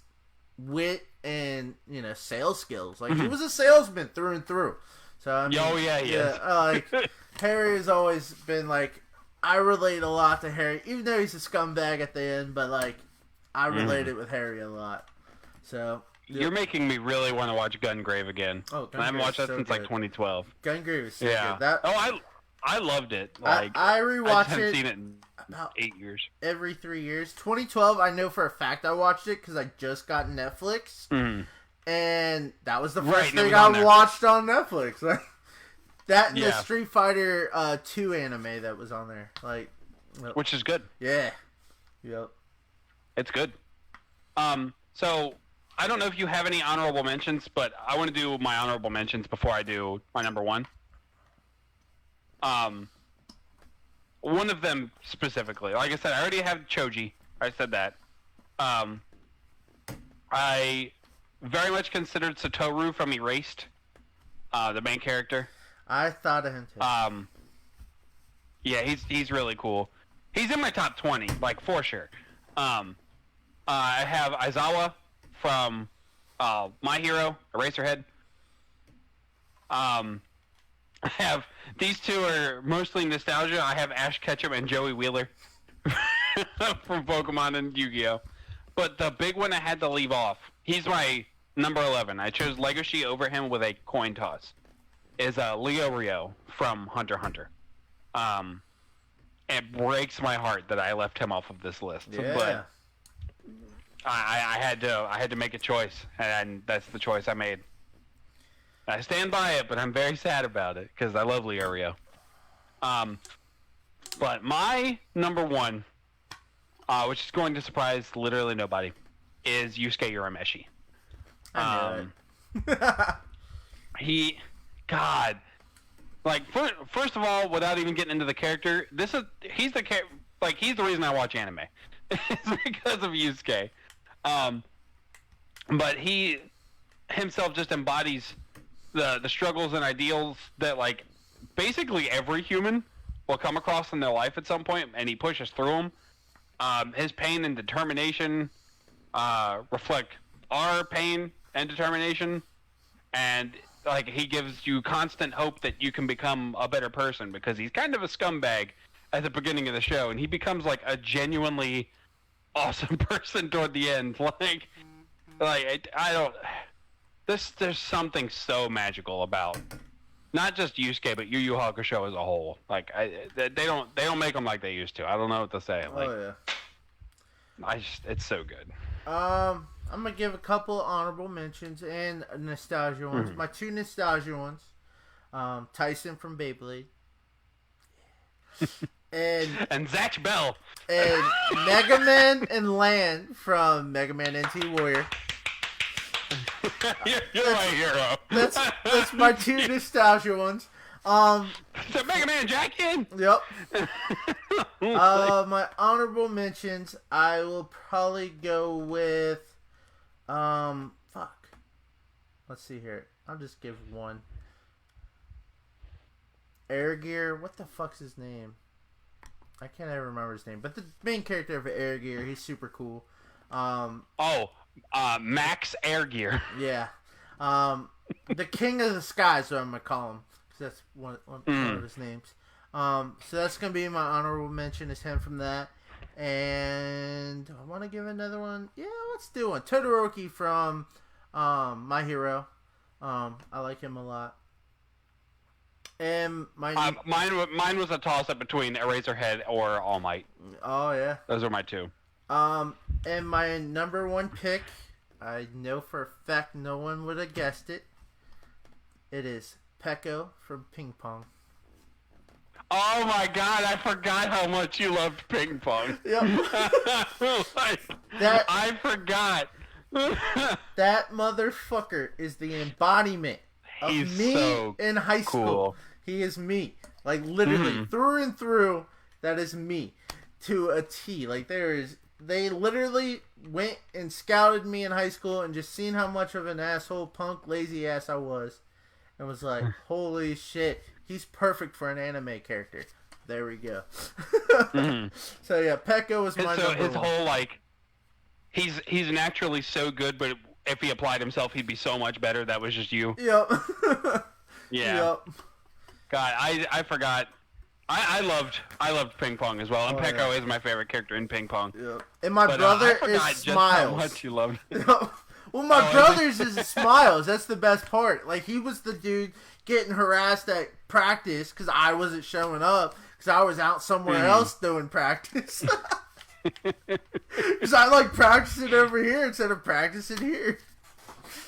wit and sales skills. Like he was a salesman through and through. So I mean, Oh, yeah, he is. like Harry has always been like I relate a lot to Harry, even though he's a scumbag at the end. But like I related with Harry a lot. So You're making me really want to watch Gungrave again. Oh, I haven't watched that Gungrave's so since like good. 2012. Gungrave is so Yeah. good. That I loved it. Like I I rewatch just haven't it seen it in about 8 years. every 3 years. 2012, I know for a fact I watched it because I just got Netflix, Mm. and that was the first Right, and it thing was on I there. watched on Netflix. That and the Yeah. Street Fighter 2 anime that was on there. Like, Which is good. yeah. Yep. It's good. So I don't know if you have any honorable mentions, but I want to do my honorable mentions before I do my number one. One of them specifically, like I said, I already have Choji. I said that. I very much considered Satoru from Erased, the main character. I thought of him too. Yeah, he's really cool. He's in my top 20, like for sure. I have Aizawa from My Hero, Eraserhead. I have these two are mostly nostalgia. I have Ash Ketchum and Joey Wheeler from Pokemon and Yu-Gi-Oh. But the big one I had to leave off. He's my number 11. I chose Legoshi over him with a coin toss. Is Leo Rio from Hunter x Hunter. It breaks my heart that I left him off of this list. Yeah. But I had to make a choice, and that's the choice I made. I stand by it, but I'm very sad about it because I love Leo Rio. But my number one, which is going to surprise literally nobody, is Yusuke Urameshi. I knew it. Like first of all, without even getting into the character, he's the reason I watch anime. It's because of Yusuke. But he himself just embodies the struggles and ideals that like basically every human will come across in their life at some point, and he pushes through them. His pain and determination reflect our pain and determination, and like he gives you constant hope that you can become a better person, because he's kind of a scumbag at the beginning of the show, and he becomes like a genuinely awesome person toward the end. There's something so magical about not just Yusuke, but Yu Yu Hakusho as a whole. Like they don't make them like they used to. I don't know what to say. Like, Oh yeah. It's so good. I'm gonna give a couple honorable mentions and nostalgia ones. My two nostalgia ones, Tyson from Beyblade, And Zatch Bell. and Mega Man and Lan from Mega Man NT Warrior. You're my hero. That's my two nostalgia ones. So Mega Man Jack in. Yep. My honorable mentions, I will probably go with, fuck. Let's see here. I'll just give one. Air Gear. What the fuck's his name? I can't ever remember his name. But the main character of Air Gear, he's super cool. Max Air Gear. Yeah. The King of the Sky is what I'm going to call him. 'Cause that's one of his names. So that's going to be my honorable mention, is him from that. And I want to give another one. Yeah, let's do one. Todoroki from My Hero. I like him a lot. And Mine was a toss-up between Eraserhead or All Might. Oh, yeah. Those are my two. And my number one pick, I know for a fact no one would have guessed it. It is Peko from Ping Pong. Oh my god, I forgot how much you loved ping pong. Yep. I forgot. That motherfucker is the embodiment of He's me so in high school. cool. He is me. Like, literally, through and through, that is me. To a T. Like, they literally went and scouted me in high school and just seen how much of an asshole, punk, lazy ass I was. And was like, holy shit, he's perfect for an anime character. There we go. So yeah, Peko was my number his one. whole like, he's naturally so good, but if he applied himself, he'd be so much better. That was just you. Yep. Yeah. Yep. God, I forgot. I loved ping pong as well, and Oh, Peko yeah. is my favorite character in ping pong. Yep. And my But, brother I is forgot just Smiles. how much you loved. Well, my Oh, brother's is Smiles. That's the best part. Like, he was the dude getting harassed at practice because I wasn't showing up because I was out somewhere else doing practice. Because I like practicing over here instead of practicing here.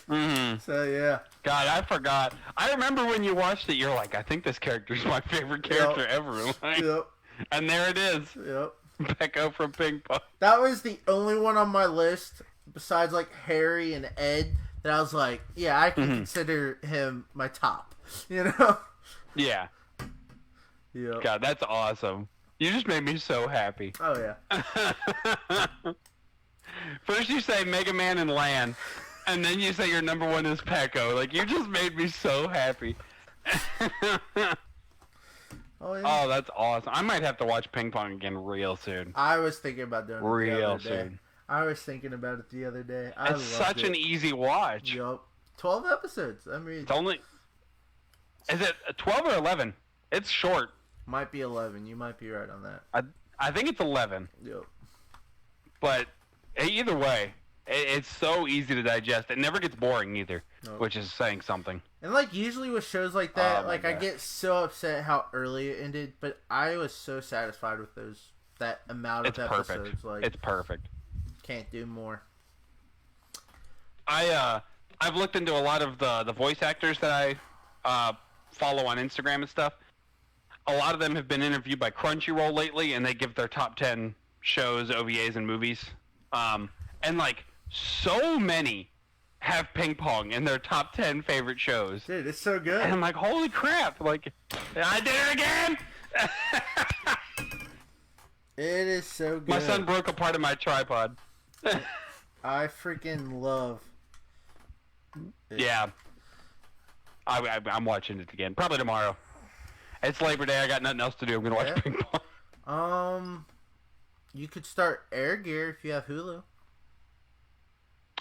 So yeah. God, I forgot. I remember when you watched it, you're like, I think this character's my favorite character ever. Like, Yep. and there it is. Yep. Pecco from Ping Pong. That was the only one on my list besides like Harry and Ed that I was like, yeah, I can consider him my top. You know? Yeah. Yep. God, that's awesome. You just made me so happy. Oh yeah. First you say Mega Man and Lan, and then you say your number one is Pecco. Like, you just made me so happy. Oh yeah. Oh, that's awesome. I might have to watch Ping Pong again real soon. I was thinking about doing it the Real other day. soon. I was thinking about it the other day. It's such an easy watch. Yup. 12 episodes. I mean, It's only... Is it 12 or 11? It's short. might be 11. You might be right on that. I think it's 11. Yep. But either way, it's so easy to digest. It never gets boring either, Nope. which is saying something. And like usually with shows like that, Oh, my like I God. get so upset how early it ended, but I was so satisfied with that amount It's of perfect. episodes. Like, It's perfect. can't do more. I've looked into a lot of the voice actors that I follow on Instagram and stuff. A lot of them have been interviewed by Crunchyroll lately, and they give their top 10 shows, OVAs, and movies. And like so many have Ping Pong in their top 10 favorite shows. Dude, it's so good. And I'm like, holy crap! Like, I did it again. It is so good. My son broke a part of my tripod. I freaking love. it. Yeah. I'm watching it again. Probably tomorrow. It's Labor Day. I got nothing else to do. I'm going to watch Yeah. Ping Pong. You could start Air Gear if you have Hulu.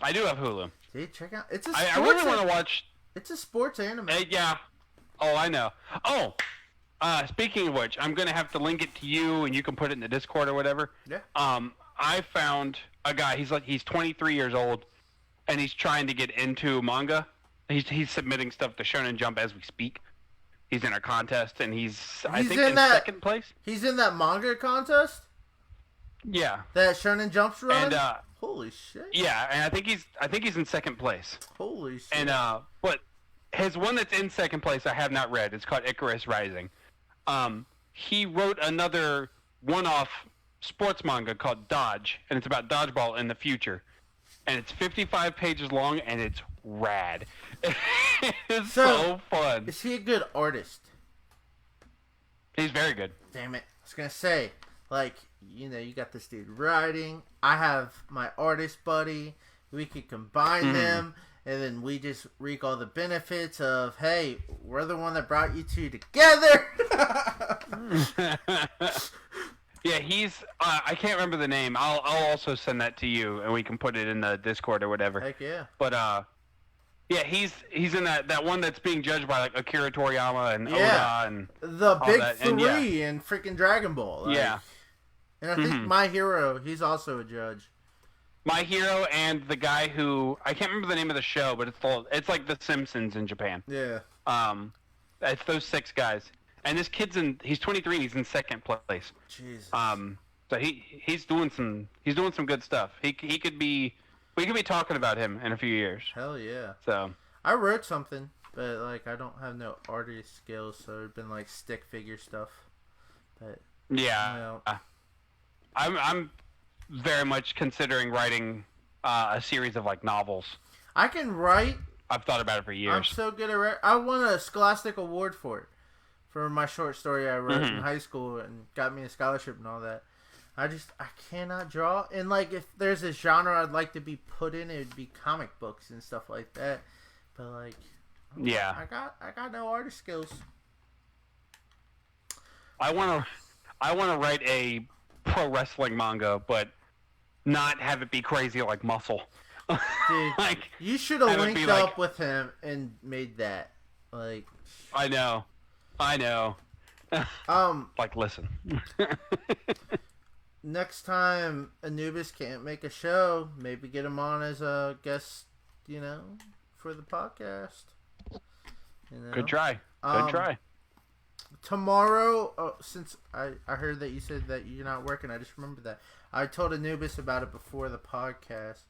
I do have Hulu. Dude, check out. It's a I sports. really want to watch... It's a sports anime. yeah. Oh, I know. Oh, speaking of which, I'm going to have to link it to you, and you can put it in the Discord or whatever. Yeah. I found a guy. He's 23 years old, and he's trying to get into manga. He's submitting stuff to Shonen Jump as we speak. He's in a contest, and he's I think in second place. He's in that manga contest Yeah, that Shonen Jump's run. and Holy shit! yeah, and I think he's in second place. Holy shit! And but his one that's in second place I have not read. It's called Icarus Rising. He wrote another one-off sports manga called Dodge, and it's about dodgeball in the future. And it's 55 pages long, and it's rad. It's so fun. Is he a good artist? He's very good. Damn it! I was gonna say, like, you got this dude writing. I have my artist buddy. We could combine them, and then we just reap all the benefits of, hey, we're the one that brought you two together. Yeah, he's. I can't remember the name. I'll also send that to you, and we can put it in the Discord or whatever. Heck yeah! But yeah, he's in that one that's being judged by like Akira Toriyama and Yeah. Oda and The all big that, three and in freaking Dragon Ball. Like, yeah. And I think My Hero, he's also a judge. My Hero and the guy who I can't remember the name of the show, but it's like The Simpsons in Japan. Yeah. It's those 6 guys, and this kid's he's 23 and he's in second place. Jesus. So he's doing some good stuff. We could be talking about him in a few years. Hell yeah. So I wrote something, but like I don't have no artist skills, so it's been like stick figure stuff. But yeah, Well- I'm very much considering writing a series of like novels. I can write. I've thought about it for I'm years. so good at I won a Scholastic Award for it, for my short story I wrote in high school and got me a scholarship and all that. I cannot draw. And like if there's a genre I'd like to be put in, it would be comic books and stuff like that. But like, Yeah. I got no artist skills. I want to write a pro wrestling manga, but not have it be crazy like Muscle. Dude, Like, you should have have it linked be up like- with him and made that. Like, I know. Like, listen. next time Anubis can't make a show, maybe get him on as a guest, for the podcast. Good try. Um, Good try. Tomorrow, since I heard that you said that you're not working, I just remembered that. I told Anubis about it before the podcast.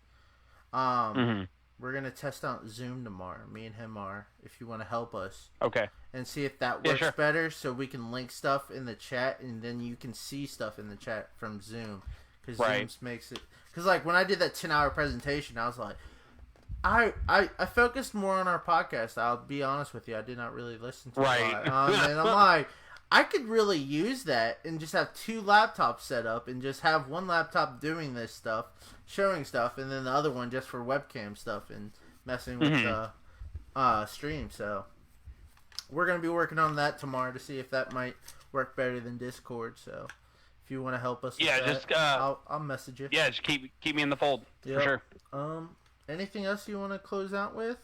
we're gonna test out Zoom tomorrow. Me and him are. If you want to help us Okay. and see if that Yeah, works sure. better, so we can link stuff in the chat, and then you can see stuff in the chat from Zoom. Because Right. Zoom makes it. Because like when I did that 10-hour presentation, I was like, I focused more on our podcast. I'll be honest with you, I did not really listen to Right. it a lot. And I'm like, I could really use that and just have 2 laptops set up and just have one laptop doing this stuff, showing stuff, and then the other one just for webcam stuff and messing with the stream. So we're gonna be working on that tomorrow to see if that might work better than Discord. So if you want to help us, with Yeah, that, just I'll message you. yeah, just keep me in the fold Yep. for sure. Anything else you want to close out with?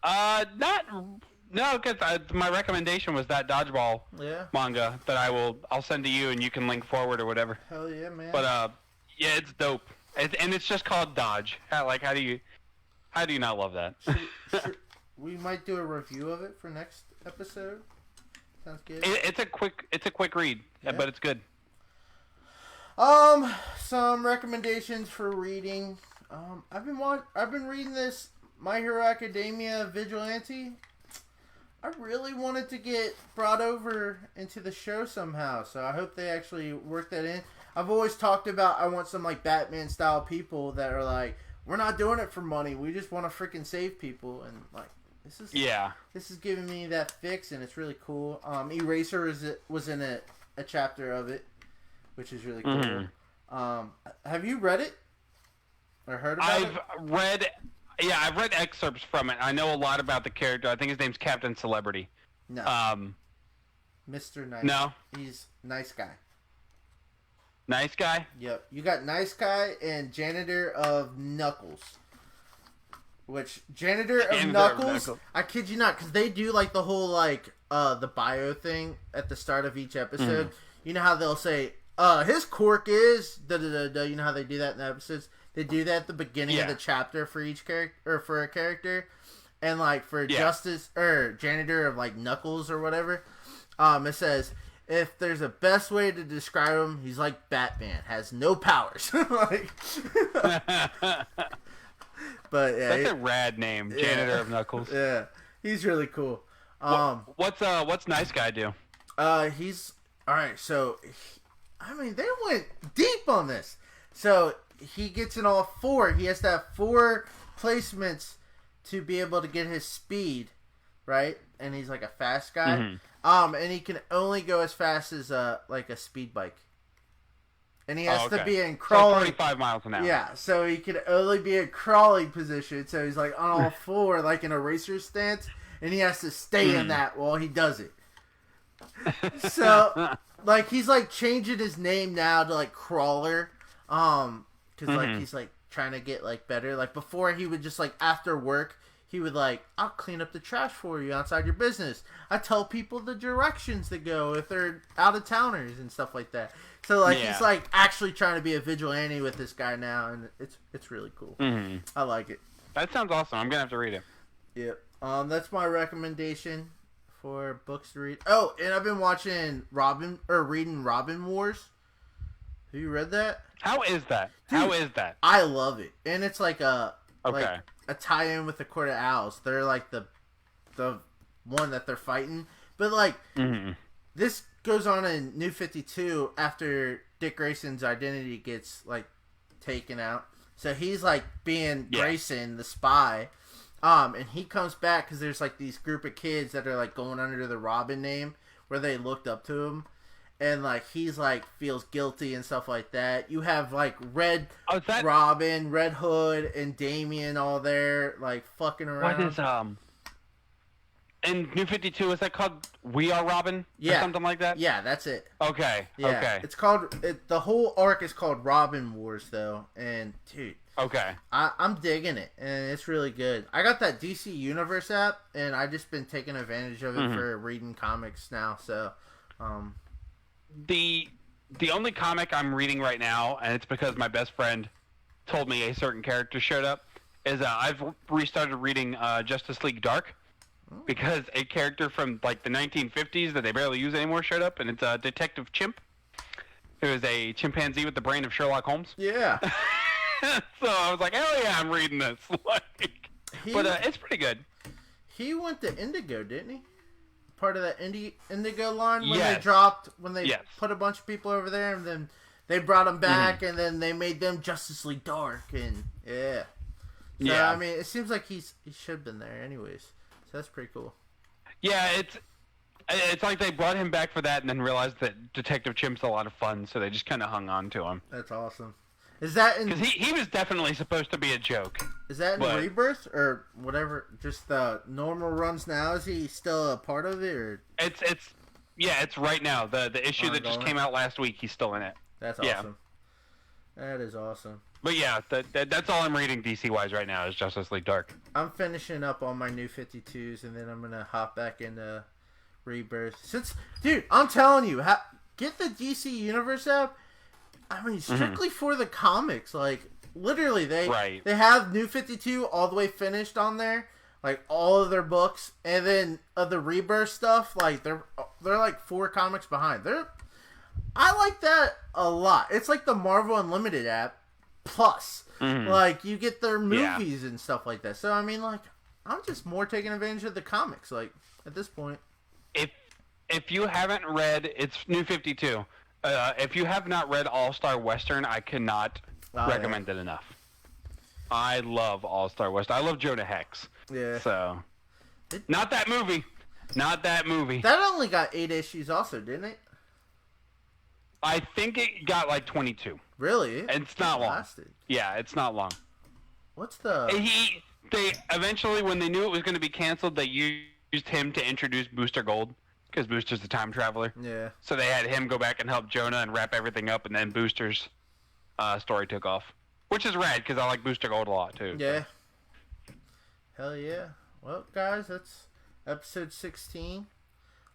Not no, because my recommendation was that dodgeball Yeah. manga that I'll send to you and you can link forward or whatever. Hell yeah, man. But yeah, it's dope. And it's just called Dodge. How do you not love that? Sure. We might do a review of it for next episode. Sounds good. It's a quick read, Yeah. but it's good. Some recommendations for reading. I've been reading this My Hero Academia Vigilante. I really wanted to get brought over into the show somehow, so I hope they actually work that in. I've always talked about I want some like Batman style people that are like, we're not doing it for money, we just want to freaking save people, and like this is giving me that fix, and it's really cool. Eraser was in a chapter of it, which is really cool. Have you read it or heard about it? I've read excerpts from it. I know a lot about the character. I think his name's Captain Celebrity. No, Mr. Nice. No, He's nice guy. nice guy. Yep, you got nice guy and janitor of Knuckles. Which janitor of Knuckles? I kid you not, because they do like the whole like the bio thing at the start of each episode. You know how they'll say his quirk is da da da da. You know how they do that in the episodes. They do that at the beginning of the chapter for each character or for a character, and like for Justice or janitor of like Knuckles or whatever. It says, if there's a best way to describe him, he's like Batman, has no powers. Like, but yeah, That's a rad name, Janitor of Knuckles. Yeah, he's really cool. What's nice guy do? He's all right. So, I mean, they went deep on this. So he gets in all 4. He has to have 4 placements to be able to get his speed, right? And he's like a fast guy. And he can only go as fast as like a speed bike. And he has to be in crawling. 45 miles an hour. Yeah, so he can only be in crawling position. So he's like on all 4, like in a racer stance, and he has to stay in that while he does it. So, like, he's like changing his name now to like Crawler, because like he's like trying to get like better. Like before, he would just like after work, he would like, I'll clean up the trash for you outside your business. I tell people the directions to go if they're out of towners and stuff like that. So like he's like actually trying to be a vigilante with this guy now, and it's really cool. I like it. That sounds awesome. I'm gonna have to read it. Yep. That's my recommendation for books to read. Oh, and I've been watching reading Robin Wars. Have you read that? How is that? Dude, How is that? I love it, and it's like a Okay. a tie-in with the Court of Owls. They're like the one that they're fighting, but like this goes on in New 52 after Dick Grayson's identity gets like taken out. So he's like being Grayson, the spy. And he comes back because there's like these group of kids that are like going under the Robin name where they looked up to him. And like he's like feels guilty and stuff like that. You have like Red Robin, Red Hood, and Damien all there like fucking around. What is in New 52? Is that called We Are Robin? Or something like that. Yeah, that's it. Okay. Yeah, Okay. it's called the whole arc is called Robin Wars though, and dude, Okay. I'm digging it, and it's really good. I got that DC Universe app, and I just been taking advantage of it for reading comics now. So, the only comic I'm reading right now, and it's because my best friend told me a certain character showed up, is I've restarted reading Justice League Dark because a character from like the 1950s that they barely use anymore showed up, and it's Detective Chimp, who is a chimpanzee with the brain of Sherlock Holmes. yeah. So I was like, hell yeah, I'm reading this. Like, He, but it's pretty good. he went to Indigo, didn't he? Part of that Indigo line when Yes. they dropped, when they Yes. put a bunch of people over there, and then they brought them back, and then they made them Justice League Dark, and yeah. So, Yeah. I mean, it seems like he should have been there anyways. So that's pretty cool. Yeah, it's like they brought him back for that and then realized that Detective Chimp's a lot of fun, so they just kind of hung on to him. That's awesome. Is that in Because he was definitely supposed to be a joke. But, Rebirth or whatever? Just the normal runs now? Is he still a part of it, or It's right now. The issue that just Ongoing? came out last week, he's still in it. that's Yeah. awesome? That is awesome. But yeah, that's all I'm reading DC wise right now is Justice League Dark. I'm finishing up on my new 52s, and then I'm gonna hop back into Rebirth. Dude, I'm telling you, get the DC Universe app. I mean, strictly for the comics. Like, literally, they have New 52 all the way finished on there, like all of their books, and then the Rebirth stuff. Like, they're like 4 comics behind. I like that a lot. It's like the Marvel Unlimited app plus. Like, you get their movies and stuff like that. So I mean, like, I'm just more taking advantage of the comics. Like, at this point. If you haven't read, it's New 52. If you have not read All Star Western, I cannot recommend it enough. I love All Star Western. I love Jonah Hex. Yeah. So, not that movie. Not that movie. That only got 8 issues, also, didn't it? I think it got like 22. Really? It's not long. Lasted. Yeah, it's not long. What's the? They eventually, when they knew it was going to be canceled, they used him to introduce Booster Gold because Booster's the time traveler. Yeah. So they had him go back and help Jonah and wrap everything up, and then Booster's story took off, which is rad because I like Booster Gold a lot too. Yeah. Hell yeah. Well, guys, that's episode 16.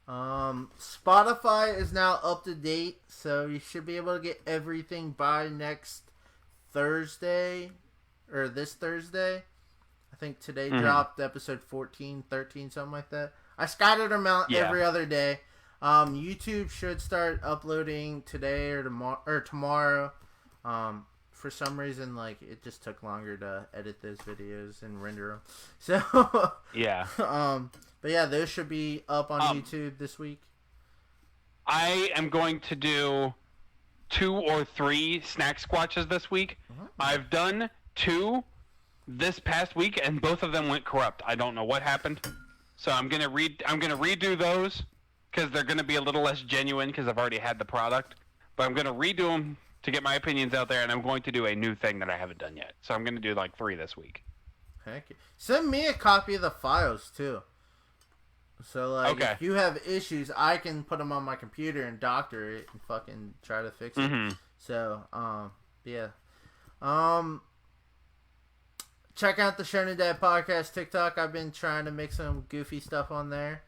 Spotify is now up to date, so you should be able to get everything by next Thursday, or this Thursday. I think today dropped episode 14, 13, something like that. I scattered them out every other day. YouTube should start uploading today or tomorrow. For some reason, like, it just took longer to edit those videos and render them. So Yeah. But yeah, those should be up on YouTube this week. I am going to do 2 or 3 snack squatches this week. I've done 2 this past week, and both of them went corrupt. I don't know what happened, so I'm gonna redo those because they're gonna be a little less genuine because I've already had the product. But I'm gonna redo them to get my opinions out there, and I'm going to do a new thing that I haven't done yet. So I'm gonna do like 3 this week. Heck yeah. Send me a copy of the files too. So, like, if you have issues, I can put them on my computer and doctor it and fucking try to fix it. So, yeah. Check out the Shonen Dad Podcast TikTok. I've been trying to make some goofy stuff on there.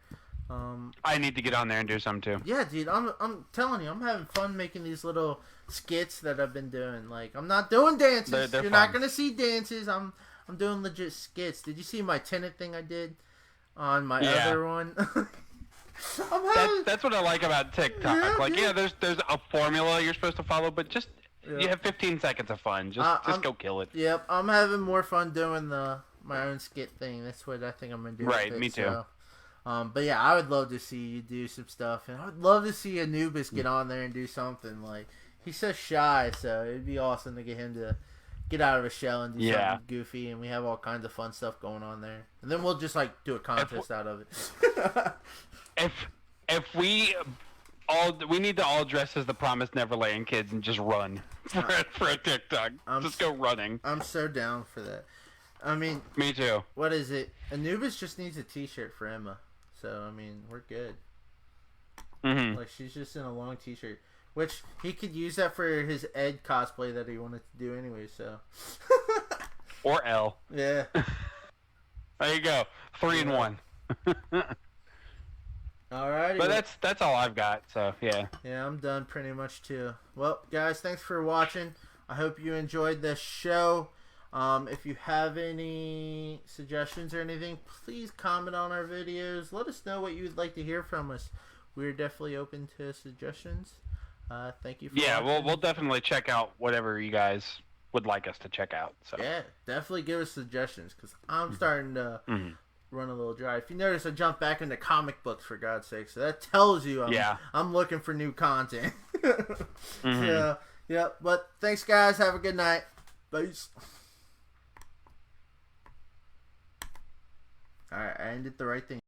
I need to get on there and do some too. Yeah, dude, I'm telling you, I'm having fun making these little skits that I've been doing. Like, I'm not doing dances. They're You're fun. not gonna see dances. I'm doing legit skits. Did you see my Tenet thing I did on my other one? That's what I like about TikTok. There's a formula you're supposed to follow, but just you have 15 seconds of fun. Just go kill it. Yep, I'm having more fun doing my own skit thing. That's what I think I'm gonna do. Right, with it, me too. So. But yeah, I would love to see you do some stuff, and I would love to see Anubis get on there and do something. Like, he's so shy, so it'd be awesome to get him to get out of his shell and do something goofy, and we have all kinds of fun stuff going on there. And then we'll just like do a contest out of it. If we need to all dress as the Promised Neverland kids and just run for a TikTok. Just go running. I'm so down for that. I mean, me too. What is it? Anubis just needs a T-shirt for Emma. So, I mean, we're good. Like, she's just in a long T-shirt. Which, he could use that for his Ed cosplay that he wanted to do anyway, so. Or L. Yeah. There you go. 3 in 1. Alrighty. But that's all I've got, so, yeah. Yeah, I'm done pretty much, too. Well, guys, thanks for watching. I hope you enjoyed this show. If you have any suggestions or anything, please comment on our videos. Let us know what you would like to hear from us. We're definitely open to suggestions. Thank you for watching. We'll definitely check out whatever you guys would like us to check out. So Yeah, definitely give us suggestions because I'm starting to run a little dry. If you notice, I jumped back into comic books for God's sake, so that tells you I'm looking for new content. Yeah. But thanks, guys. Have a good night. Peace. All right, I ended the right thing.